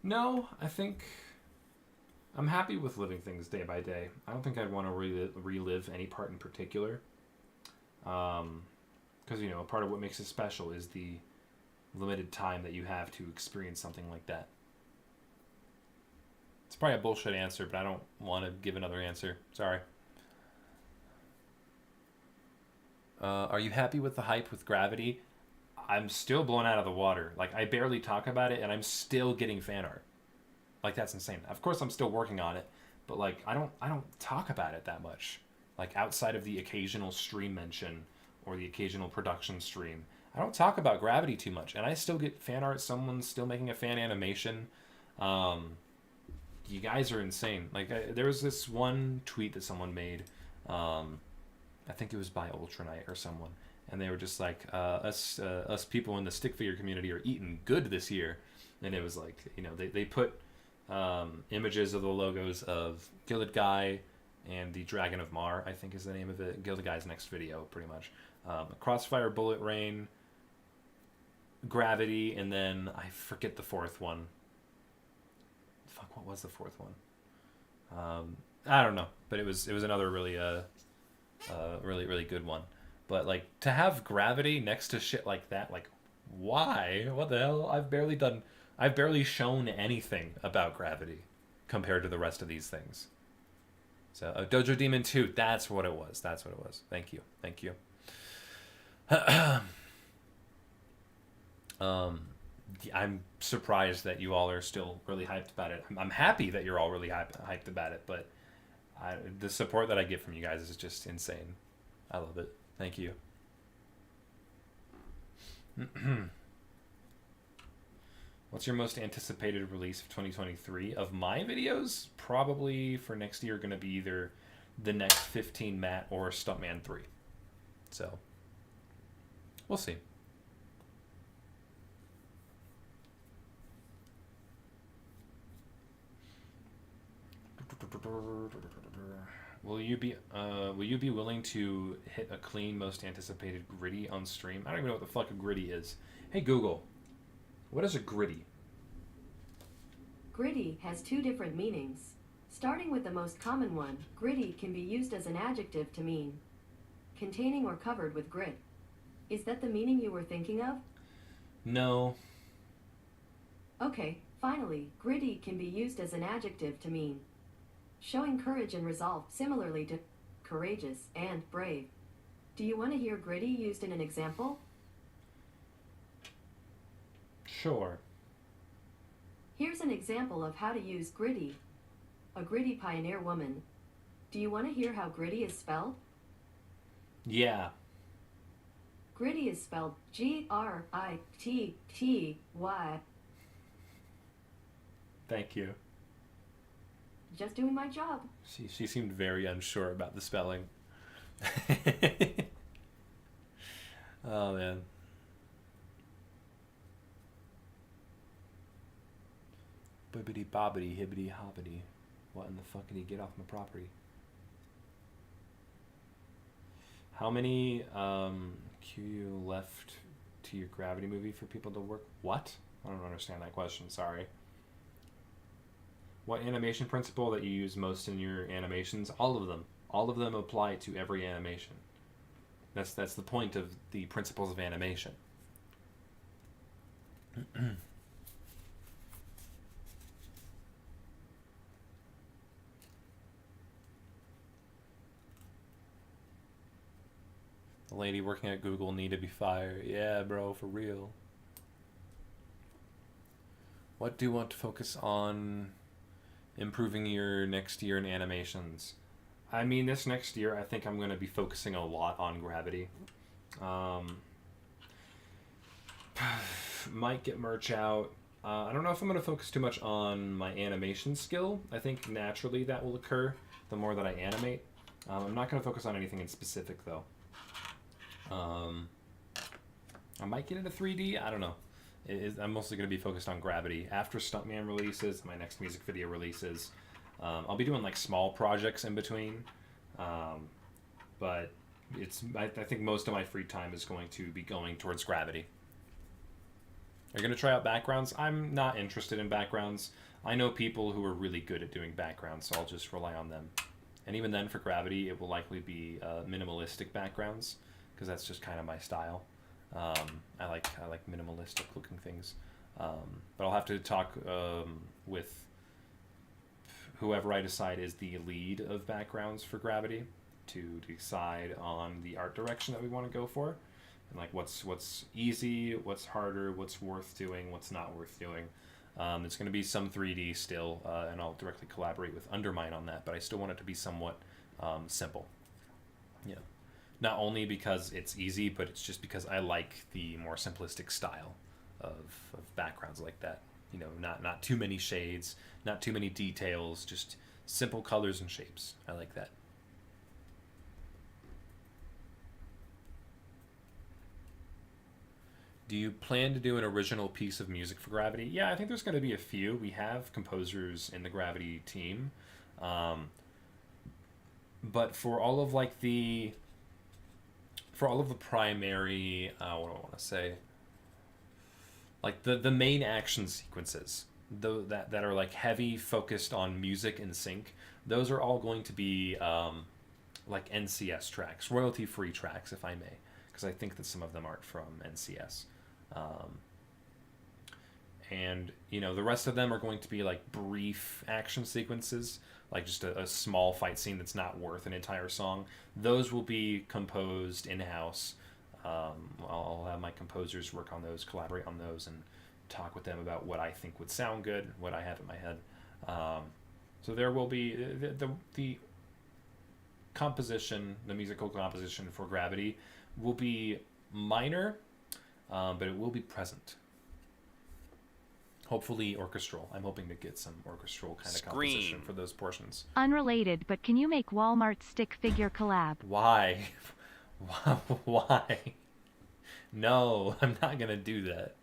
No, I think I'm happy with living things day by day. I don't think I'd want to relive any part in particular. Because, you know, a part of what makes it special is the limited time that you have to experience something like that. It's probably a bullshit answer, but I don't want to give another answer. Sorry. Are you happy with the hype with Gravity? I'm still blown out of the water. Like, I barely talk about it, and I'm still getting fan art. Like, that's insane. Of course, I'm still working on it, but like, I don't talk about it that much. Like, outside of the occasional stream mention or the occasional production stream, I don't talk about Gravity too much, and I still get fan art. Someone's still making a fan animation. You guys are insane. Like, there was this one tweet that someone made. I think it was by Ultranite or someone. And they were just like, us people in the stick figure community are eating good this year. And it was like, you know, they put images of the logos of Gilded Guy and the Dragon of Mar, I think is the name of it. Gilded Guy's next video, pretty much. Crossfire, Bullet Rain, Gravity, and then I forget the fourth one. Fuck, what was the fourth one? I don't know, but it was another really really good one. But like, to have Gravity next to shit like that, like, why? What the hell? I've barely shown anything about Gravity compared to the rest of these things. So Dojo Demon 2, that's what it was. Thank you. I'm surprised that you all are still really hyped about it. I'm happy that you're all really hyped about it, but the support that I get from you guys is just insane. I love it. Thank you. What's your most anticipated release of 2023? Of my videos, probably for next year going to be either the next 15 Matt or Stuntman 3. So, we'll see. Will you be willing to hit a clean most anticipated gritty on stream? I don't even know what the fuck a gritty is. Hey Google, what is a gritty? Gritty has two different meanings. Starting with the most common one, gritty can be used as an adjective to mean containing or covered with grit. Is that the meaning you were thinking of? No. Okay, finally, gritty can be used as an adjective to mean showing courage and resolve, similarly to courageous and brave. Do you want to hear gritty used in an example? Sure. Here's an example of how to use gritty. A gritty pioneer woman. Do you want to hear how gritty is spelled? Yeah. Gritty is spelled Gritty. Thank you. Just doing my job. She seemed very unsure about the spelling. Oh man. Bibbidi bobbidi hibbity hobbity. What in the fuck did he get off my property? How many Q left to your Gravity movie for people to work? What? I don't understand that question, sorry. What animation principle that you use most in your animations? All of them. All of them apply to every animation. That's the point of the principles of animation. The lady working at Google need to be fired. Yeah, bro, for real. What do you want to focus on improving your next year in animations? I mean, this next year, I think I'm going to be focusing a lot on Gravity. Might get merch out. I don't know if I'm going to focus too much on my animation skill. I think naturally that will occur the more that I animate. I'm not going to focus on anything in specific, though. I might get into 3D. I don't know. I'm mostly going to be focused on Gravity. After Stuntman releases, my next music video releases, I'll be doing like small projects in between. But I think most of my free time is going to be going towards Gravity. Are you going to try out backgrounds? I'm not interested in backgrounds. I know people who are really good at doing backgrounds, so I'll just rely on them. And even then, for Gravity, it will likely be minimalistic backgrounds, because that's just kind of my style. I like minimalistic looking things. But I'll have to talk with whoever I decide is the lead of backgrounds for Gravity to decide on the art direction that we want to go for. And like what's easy, what's harder, what's worth doing, what's not worth doing. It's going to be some 3D still, and I'll directly collaborate with Undermine on that, but I still want it to be somewhat simple. Yeah. Not only because it's easy, but it's just because I like the more simplistic style of backgrounds like that. You know, not too many shades, not too many details, just simple colors and shapes. I like that. Do you plan to do an original piece of music for Gravity? Yeah, I think there's going to be a few. We have composers in the Gravity team. But for all of like the primary, what do I want to say? Like the main action sequences, that are like heavy focused on music and sync, those are all going to be like NCS tracks, royalty-free tracks, if I may, because I think that some of them aren't from NCS. And you know, the rest of them are going to be like brief action sequences, like just a small fight scene that's not worth an entire song. Those will be composed in-house. I'll have my composers work on those, collaborate on those, and talk with them about what I think would sound good, what I have in my head. So there will be the composition, the musical composition for Gravity will be minor, but it will be present. Hopefully orchestral. I'm hoping to get some orchestral kind of composition for those portions. Unrelated, but can you make Walmart stick figure collab? Why? Why? No, I'm not gonna do that.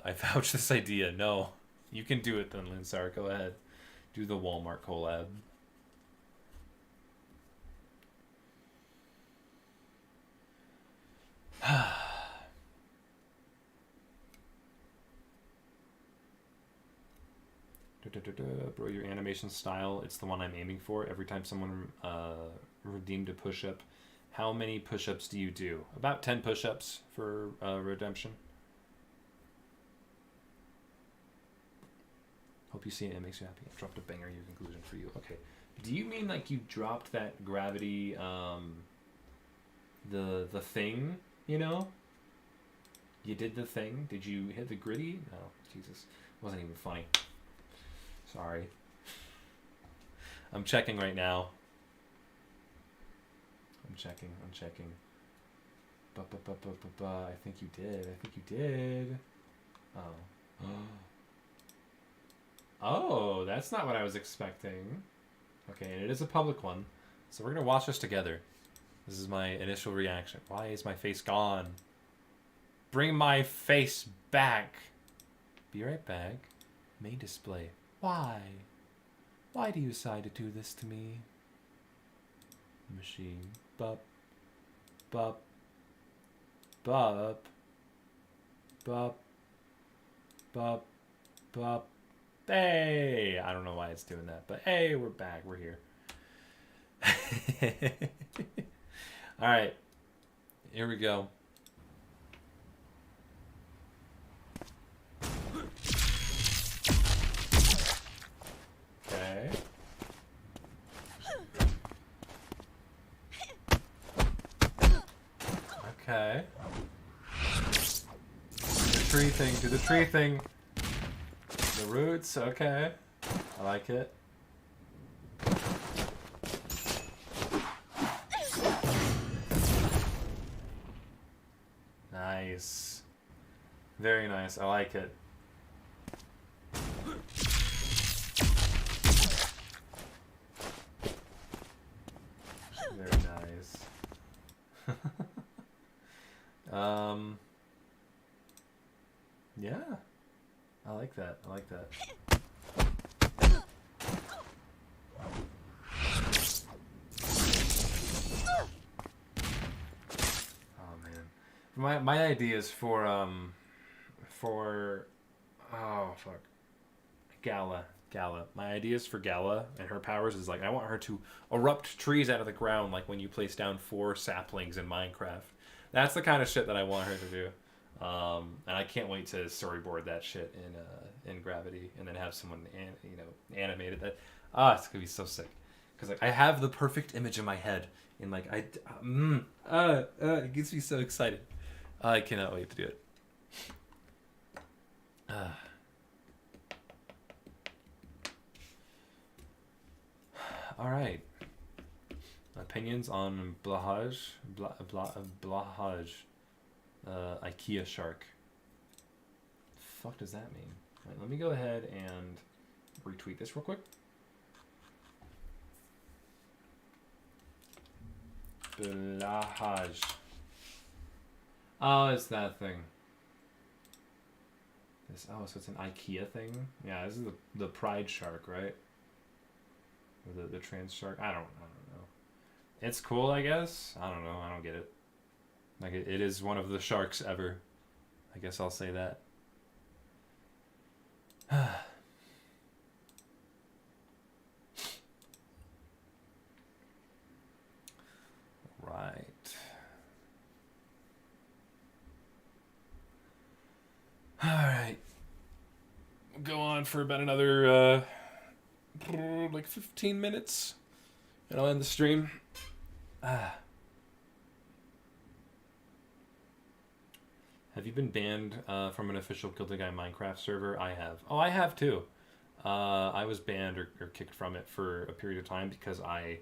I vouch this idea. No, you can do it then, Linsar. Go ahead. Do the Walmart collab. Bro, your animation style, it's the one I'm aiming for. Every time someone redeemed a push-up, how many push-ups do you do? About 10 push-ups for redemption. Hope you see it, it makes you happy. I dropped a banger, your conclusion for you. Okay. Do you mean like you dropped that Gravity, the thing, you know? You did the thing? Did you hit the gritty? No, Jesus. It wasn't even funny. Sorry. I'm checking right now. I'm checking. I think you did. Oh. Oh, that's not what I was expecting. Okay, and it is a public one. So we're going to watch this together. This is my initial reaction. Why is my face gone? Bring my face back. Be right back. Main display. Why? Why do you decide to do this to me? Machine. Bup. Bup. Bup. Bup. Bup. Bup. Hey! I don't know why it's doing that, but hey, we're back. We're here. Alright. Here we go. Okay. Okay. Do the tree thing. The roots, okay. I like it. nice. Very nice. I like it. Very nice. Yeah. I like that. I like that. Oh man. My ideas for oh fuck. Gala. My ideas for Gala and her powers is like I want her to erupt trees out of the ground like when you place down 4 saplings in Minecraft. That's the kind of shit that I want her to do. And I can't wait to storyboard that shit in Gravity and then have someone animate it. It's gonna be so sick. Cause like I have the perfect image in my head and like it gets me so excited. I cannot wait to do it. All right. Opinions on Blahaj, IKEA shark. The fuck does that mean? All right, let me go ahead and retweet this real quick. Blahaj. Oh, it's that thing. So it's an IKEA thing? Yeah, this is the pride shark, right? Or the trans shark? I don't know. It's cool, I guess. I don't know. I don't get it. Like it is one of the sharks ever. I guess I'll say that. Right. All right. We'll go on for about another like 15 minutes, and I'll end the stream. Have you been banned from an official Kill the Guy Minecraft server? I have. Oh, I have too. I was banned or kicked from it for a period of time because I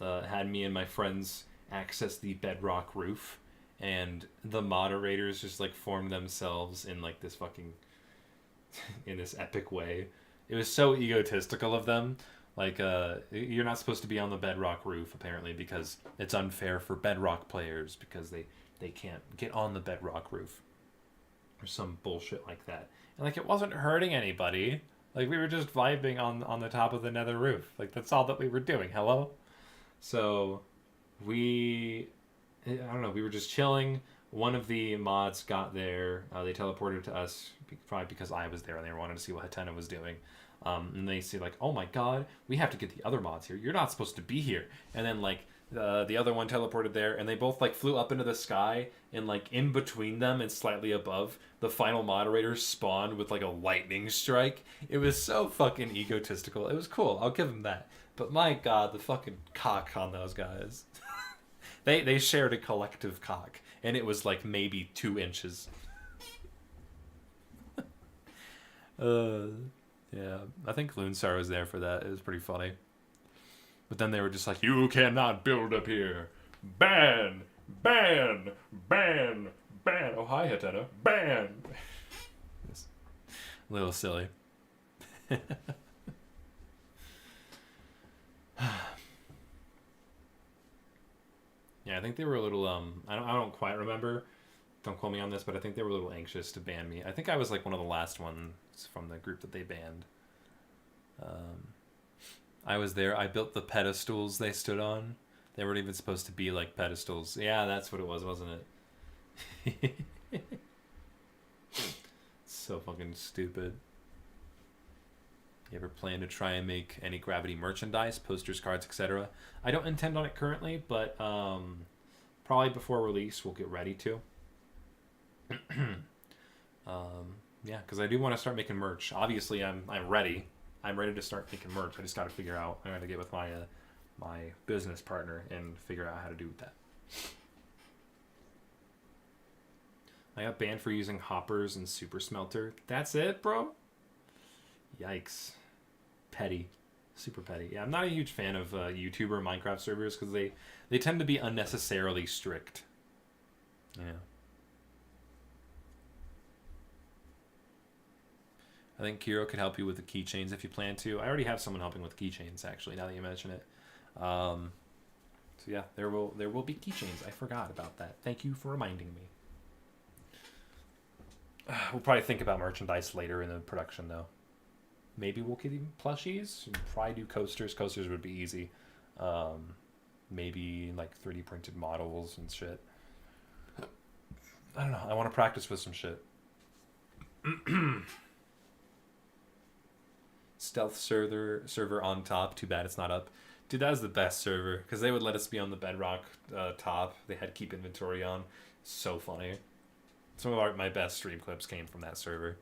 had me and my friends access the bedrock roof, and the moderators just like formed themselves in like this fucking in this epic way. It was so egotistical of them. Like, you're not supposed to be on the bedrock roof, apparently, because it's unfair for bedrock players because they can't get on the bedrock roof. Or some bullshit like that. And, like, it wasn't hurting anybody. Like, we were just vibing on the top of the nether roof. Like, that's all that we were doing. Hello? So, I don't know, we were just chilling. One of the mods got there. They teleported to us, probably because I was there and they wanted to see what Hatena was doing. And they say like, oh my god, we have to get the other mods here. You're not supposed to be here. And then like the other one teleported there, and they both like flew up into the sky, and like in between them and slightly above, the final moderator spawned with like a lightning strike. It was so fucking egotistical. It was cool. I'll give them that. But my god, the fucking cock on those guys. They shared a collective cock, and it was like maybe 2 inches. Yeah, I think Loonstar was there for that. It was pretty funny. But then they were just like, you cannot build up here. Ban! Ban! Ban! Ban! Oh, hi, Hatena. Ban! It's a little silly. Yeah, I think they were a little, I don't quite remember. Don't quote me on this, but I think they were a little anxious to ban me. I think I was like one of the last ones from the group that they banned. I was there. I built the pedestals they stood on. They weren't even supposed to be like pedestals. Yeah, that's what it was, wasn't it? So fucking stupid. You ever plan to try and make any Gravity merchandise, posters, cards, etc.? I don't intend on it currently, but probably before release we'll get ready to. Yeah, because I do want to start making merch. Obviously, I'm ready. I'm ready to start making merch. I just got to figure out. I got to get with my my business partner and figure out how to do that. I got banned for using hoppers and super smelter. That's it, bro? Yikes. Petty. Super petty. Yeah, I'm not a huge fan of YouTuber Minecraft servers because they tend to be unnecessarily strict. Yeah. I think Kiro could help you with the keychains if you plan to. I already have someone helping with keychains, actually, now that you mention it. So yeah, there will be keychains. I forgot about that. Thank you for reminding me. We'll probably think about merchandise later in the production, though. Maybe we'll get even plushies. We'll probably do coasters. Coasters would be easy. Maybe like 3D printed models and shit. I don't know. I want to practice with some shit. Stealth server on top. Too bad it's not up. Dude, that was the best server because they would let us be on the Bedrock top. They had keep inventory on. So funny. Some of my best stream clips came from that server.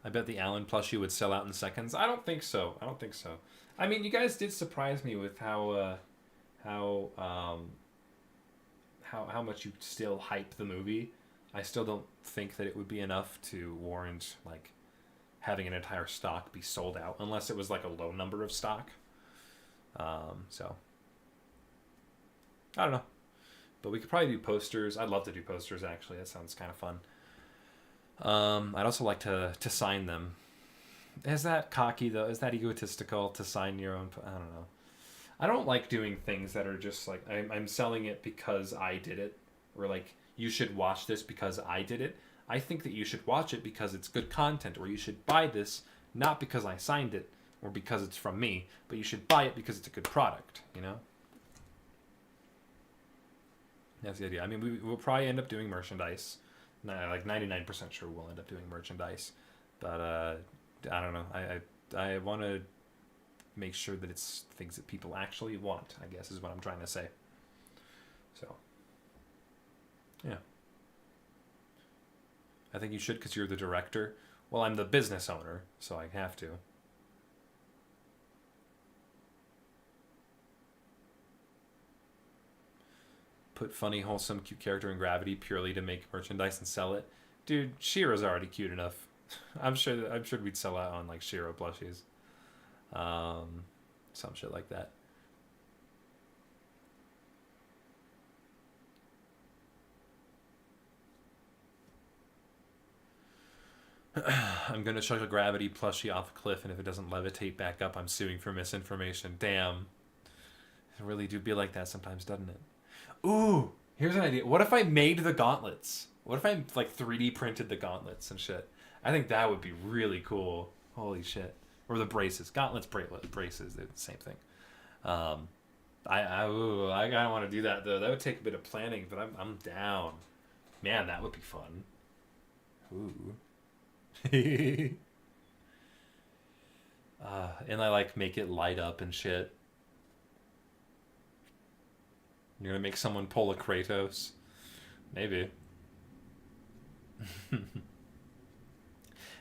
I bet the Alan plushie would sell out in seconds. I don't think so. I mean, you guys did surprise me with how much you still hype the movie. I still don't think that it would be enough to warrant like having an entire stock be sold out unless it was like a low number of stock. So I don't know. But we could probably do posters. I'd love to do posters, actually. That sounds kind of fun. I'd also like to sign them. Is that cocky, though? Is that egotistical to sign your own? I don't know. I don't like doing things that are just like, I'm selling it because I did it. Or like, you should watch this because I did it. I think that you should watch it because it's good content. Or you should buy this, not because I signed it. Or because it's from me. But you should buy it because it's a good product, you know? That's the idea. I mean, we'll probably end up doing merchandise. Like 99% sure we'll end up doing merchandise. But I don't know. I want to make sure that it's things that people actually want, I guess is what I'm trying to say. So, yeah. I think you should because you're the director. Well, I'm the business owner, so I have to. Put funny, wholesome, cute character in Gravity purely to make merchandise and sell it. Dude, She-Ra's already cute enough. I'm sure we'd sell out on like She-Ra plushies. Some shit like that. I'm gonna chuck a Gravity plushie off a cliff, and if it doesn't levitate back up, I'm suing for misinformation. Damn. It really do be like that sometimes, doesn't it? Ooh, here's an idea. What if I made the gauntlets? What if I like 3D printed the gauntlets and shit? I think that would be really cool. Holy shit. Or the braces. Gauntlets, braces, they're the same thing. I kind of want to do that though. That would take a bit of planning, but I'm down. Man, that would be fun. Ooh. And I like make it light up and shit. You're gonna make someone pull a Kratos? Maybe.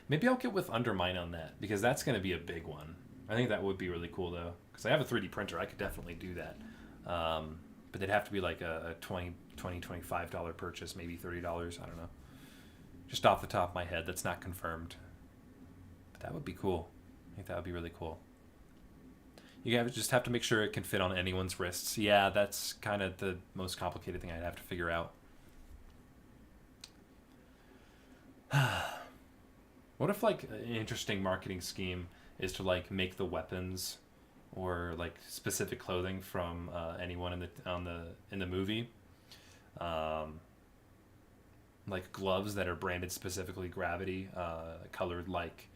Maybe I'll get with Undermine on that, because that's gonna be a big one. I think that would be really cool, though. Because I have a 3D printer, I could definitely do that. But they'd have to be like a $20, $25 purchase, maybe $30, I don't know. Just off the top of my head, that's not confirmed. But that would be cool. I think that would be really cool. You just have to make sure it can fit on anyone's wrists. Yeah, that's kind of the most complicated thing I'd have to figure out. What if like an interesting marketing scheme is to like make the weapons or like specific clothing from anyone in the movie, like gloves that are branded specifically Gravity, colored like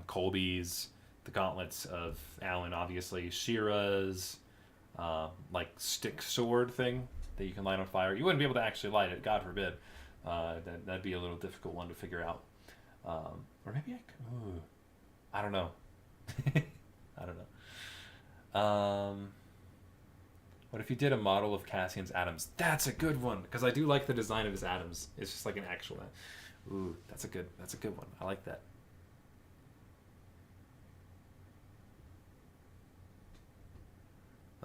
Colby's. The gauntlets of Alan, obviously. She-Ra's, like, stick sword thing that you can light on fire. You wouldn't be able to actually light it, God forbid. That'd be a little difficult one to figure out. Or maybe I don't know. I don't know. What if you did a model of Cassian's atoms? That's a good one, because I do like the design of his atoms. It's just like an actual... Ooh, that's a good one. I like that.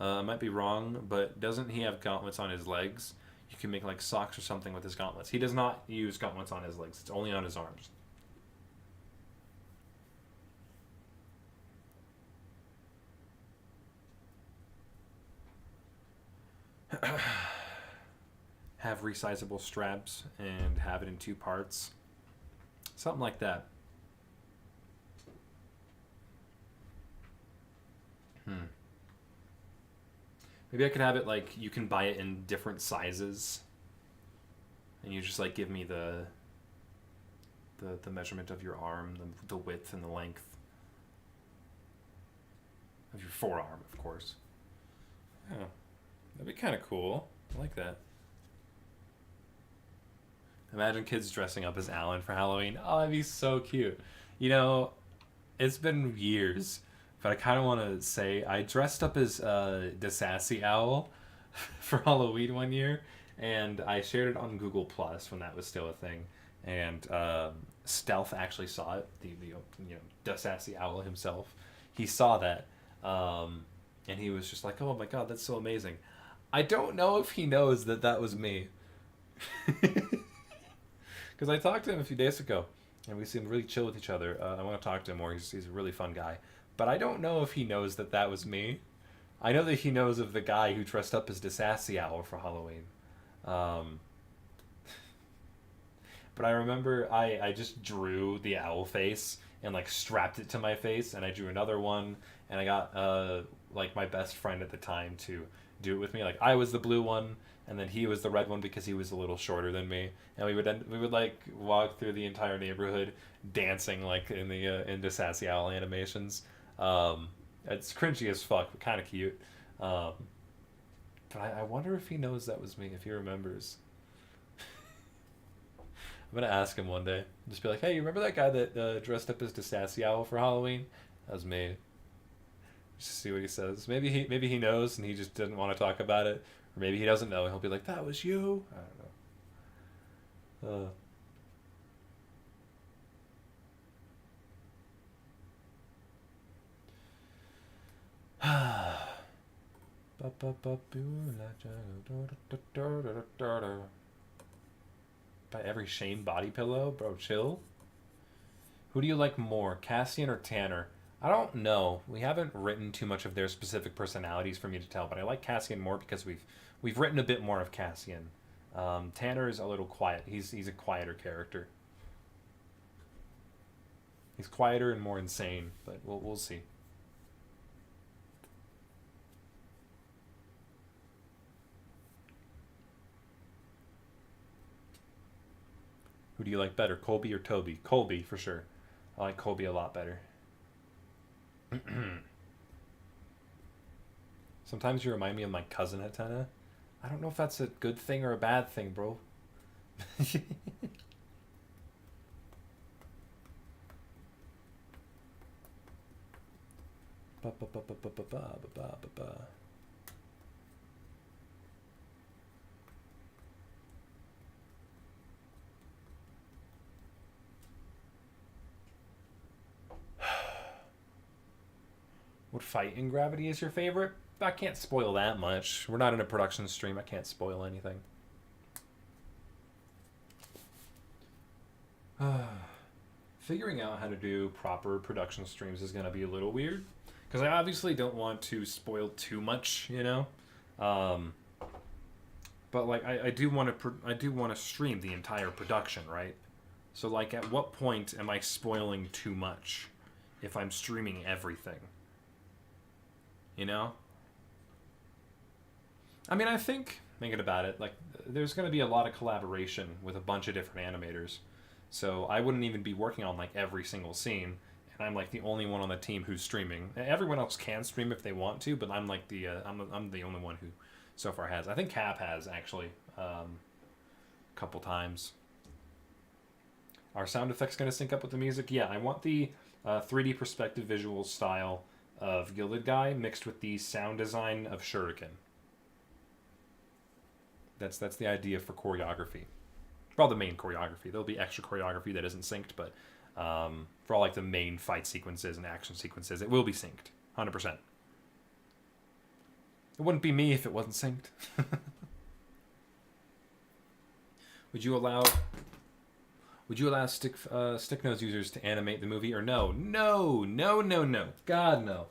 I might be wrong, but doesn't he have gauntlets on his legs? You can make like socks or something with his gauntlets. He does not use gauntlets on his legs. It's only on his arms. Have resizable straps and have it in 2 parts. Something like that. Maybe I could have it like you can buy it in different sizes, and you just like give me the measurement of your arm, the width and the length of your forearm, of course. Yeah, that'd be kind of cool. I like that. Imagine kids dressing up as Alan for Halloween. Oh, that'd be so cute. You know, it's been years, but I kind of want to say I dressed up as the Sassy Owl for Halloween one year, and I shared it on Google Plus when that was still a thing. And Stealth actually saw it. The Sassy Owl himself. He saw that, and he was just like, "Oh my god, that's so amazing." I don't know if he knows that that was me. Because I talked to him a few days ago, and we seemed really chill with each other. I want to talk to him more. He's a really fun guy. But I don't know if he knows that that was me. I know that he knows of the guy who dressed up as the Sassy Owl for Halloween. But I remember I just drew the owl face and like strapped it to my face, and I drew another one, and I got like my best friend at the time to do it with me. Like I was the blue one, and then he was the red one because he was a little shorter than me, and we would like walk through the entire neighborhood dancing like in the Sassy Owl animations. It's cringy as fuck, but kind of cute. But I wonder if he knows that was me, if he remembers. I'm gonna ask him one day. Just be like, "Hey, you remember that guy that dressed up as the Sassy Owl for Halloween? That was me." Just see what he says. Maybe he knows and he just didn't want to talk about it, or maybe he doesn't know and he'll be like, "That was you." I don't know. By every Shane body pillow, bro, chill. Who do you like more, Cassian or Tanner? I don't know. We haven't written too much of their specific personalities for me to tell, but I like Cassian more because we've written a bit more of Cassian. Tanner is a little quiet. He's a quieter character. He's quieter and more insane, but we'll see. Who do you like better, Colby or Toby? Colby, for sure. I like Colby a lot better. Sometimes you remind me of my cousin Hatena. I don't know if that's a good thing or a bad thing, bro. What fight in Gravity is your favorite? I can't spoil that much. We're not in a production stream. I can't spoil anything. Figuring out how to do proper production streams is going to be a little weird. Because I obviously don't want to spoil too much, you know? But like, I do want to stream the entire production, right? So like, at what point am I spoiling too much if I'm streaming everything? You know? I mean, I think, thinking about it, like, there's going to be a lot of collaboration with a bunch of different animators. So I wouldn't even be working on, like, every single scene. And I'm, like, the only one on the team who's streaming. Everyone else can stream if they want to, but I'm, like, I'm the only one who so far has. I think Cap has, actually, a couple times. Are sound effects going to sync up with the music? Yeah, I want the 3D perspective visual style of Gilded Guy mixed with the sound design of Shuriken. That's the idea for choreography. For all the main choreography. There'll be extra choreography that isn't synced, but for all like the main fight sequences and action sequences, it will be synced. 100%. It wouldn't be me if it wasn't synced. Would you allow Sticknose users to animate the movie or no? No. God, no.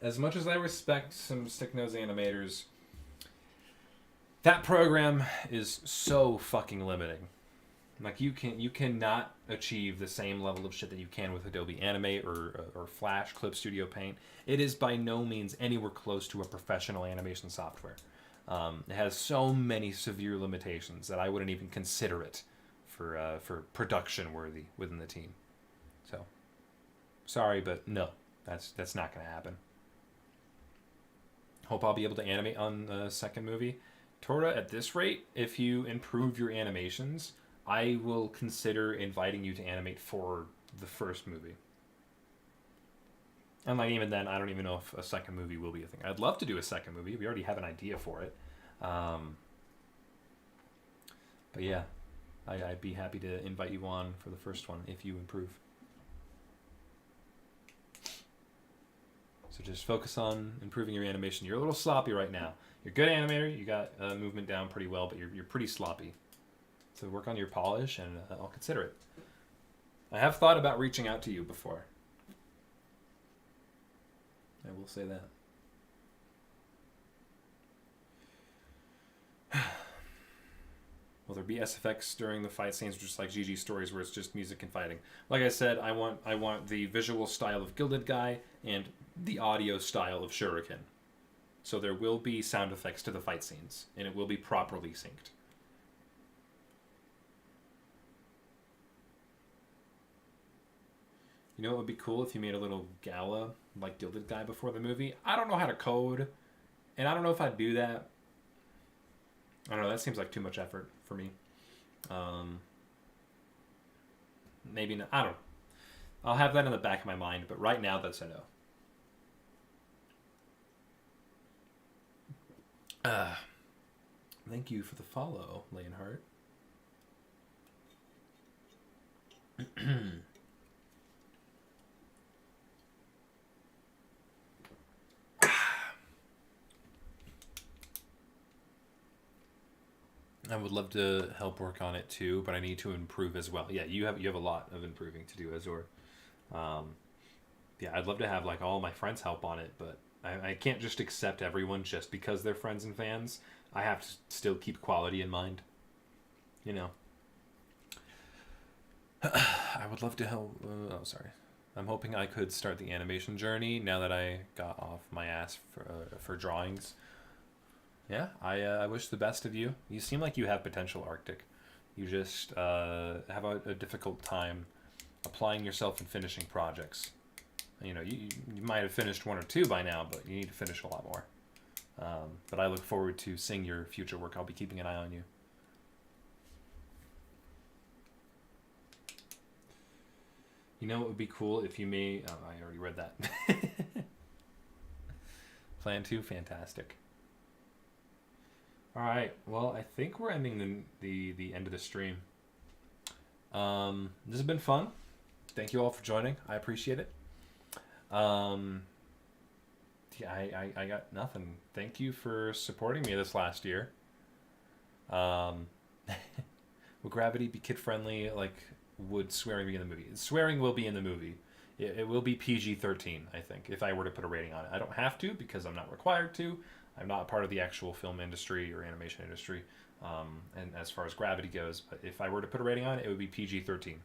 As much as I respect some Sticknose animators, that program is so fucking limiting. Like you cannot achieve the same level of shit that you can with Adobe Animate or Flash, Clip Studio Paint. It is by no means anywhere close to a professional animation software. It has so many severe limitations that I wouldn't even consider it for production worthy within the team. So, sorry, but no, that's not going to happen. Hope I'll be able to animate on the second movie. Tora, at this rate, if you improve your animations, I will consider inviting you to animate for the first movie. And like even then, I don't even know if a second movie will be a thing. I'd love to do a second movie. We already have an idea for it. But yeah, I'd be happy to invite you on for the first one if you improve. So just focus on improving your animation. You're a little sloppy right now. You're a good animator. You got movement down pretty well, but you're pretty sloppy. So work on your polish, and I'll consider it. I have thought about reaching out to you before. I will say that. Will there be SFX during the fight scenes, just like GG Stories, where it's just music and fighting? Like I said, I want the visual style of Gilded Guy and the audio style of Shuriken. So there will be sound effects to the fight scenes, and it will be properly synced. You know what would be cool if you made a little gala like Gilded Guy before the movie? I don't know how to code, and I don't know if I'd do that. I don't know, that seems like too much effort for me. Maybe not, I don't know. I'll have that in the back of my mind, but right now that's a no. Thank you for the follow, Leonhardt. I would love to help work on it too, but I need to improve as well. Yeah, you have a lot of improving to do, Azor. Yeah, I'd love to have like all my friends help on it, but I can't just accept everyone just because they're friends and fans. I have to still keep quality in mind. You know. I would love to help. Oh, sorry. I'm hoping I could start the animation journey now that I got off my ass for drawings. Yeah, I wish the best of you. You seem like you have potential, Arctic. You just have a difficult time applying yourself and finishing projects. You know, you might have finished one or two by now, but you need to finish a lot more. But I look forward to seeing your future work. I'll be keeping an eye on you. You know what would be cool if you made... Oh, I already read that. Plan 2, fantastic. All right, well, I think we're ending the end of the stream. This has been fun. Thank you all for joining. I appreciate it. Yeah, I got nothing. Thank you for supporting me this last year. Will Gravity be kid-friendly? Like, would swearing be in the movie? Swearing will be in the movie. It will be PG-13, I think, if I were to put a rating on it. I don't have to because I'm not required to. I'm not part of the actual film industry or animation industry, and as far as Gravity goes, but if I were to put a rating on it, it would be PG-13.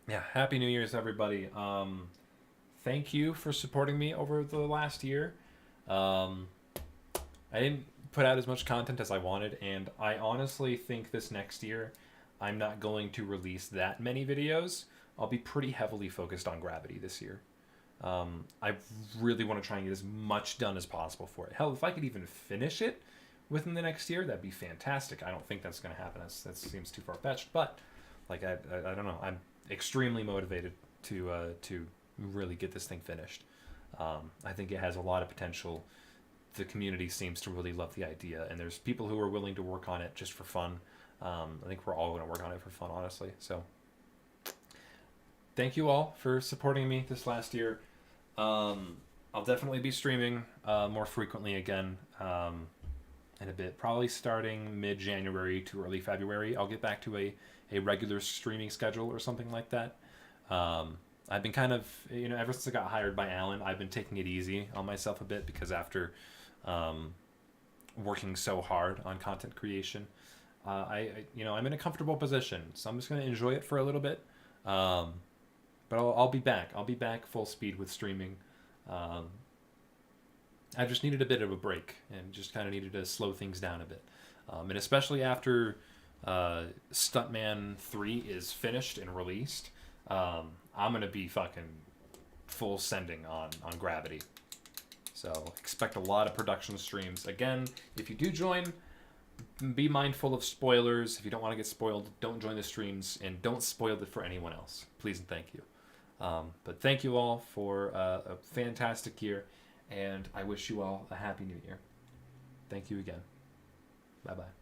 Yeah, Happy New Year's, everybody. Thank you for supporting me over the last year. I didn't put out as much content as I wanted, and I honestly think this next year, I'm not going to release that many videos. I'll be pretty heavily focused on Gravity this year. I really want to try and get as much done as possible for it. Hell, if I could even finish it within the next year, that'd be fantastic. I don't think that's going to happen. That seems too far-fetched, but like I don't know. I'm extremely motivated to really get this thing finished. I think it has a lot of potential. The community seems to really love the idea, and there's people who are willing to work on it just for fun. I think we're all going to work on it for fun, honestly. So thank you all for supporting me this last year. I'll definitely be streaming more frequently again in a bit, probably starting mid-January to early February. I'll get back to a regular streaming schedule or something like that. I've been kind of, ever since I got hired by Alan, I've been taking it easy on myself a bit because after working so hard on content creation, I'm in a comfortable position, so I'm just gonna enjoy it for a little bit. But I'll be back. I'll be back full speed with streaming. I just needed a bit of a break and just kind of needed to slow things down a bit. And especially after Stuntman 3 is finished and released, I'm going to be fucking full sending on Gravity. So expect a lot of production streams. Again, if you do join, be mindful of spoilers. If you don't want to get spoiled, don't join the streams and don't spoil it for anyone else. Please and thank you. But thank you all for a fantastic year, and I wish you all a happy new year. Thank you again. Bye-bye.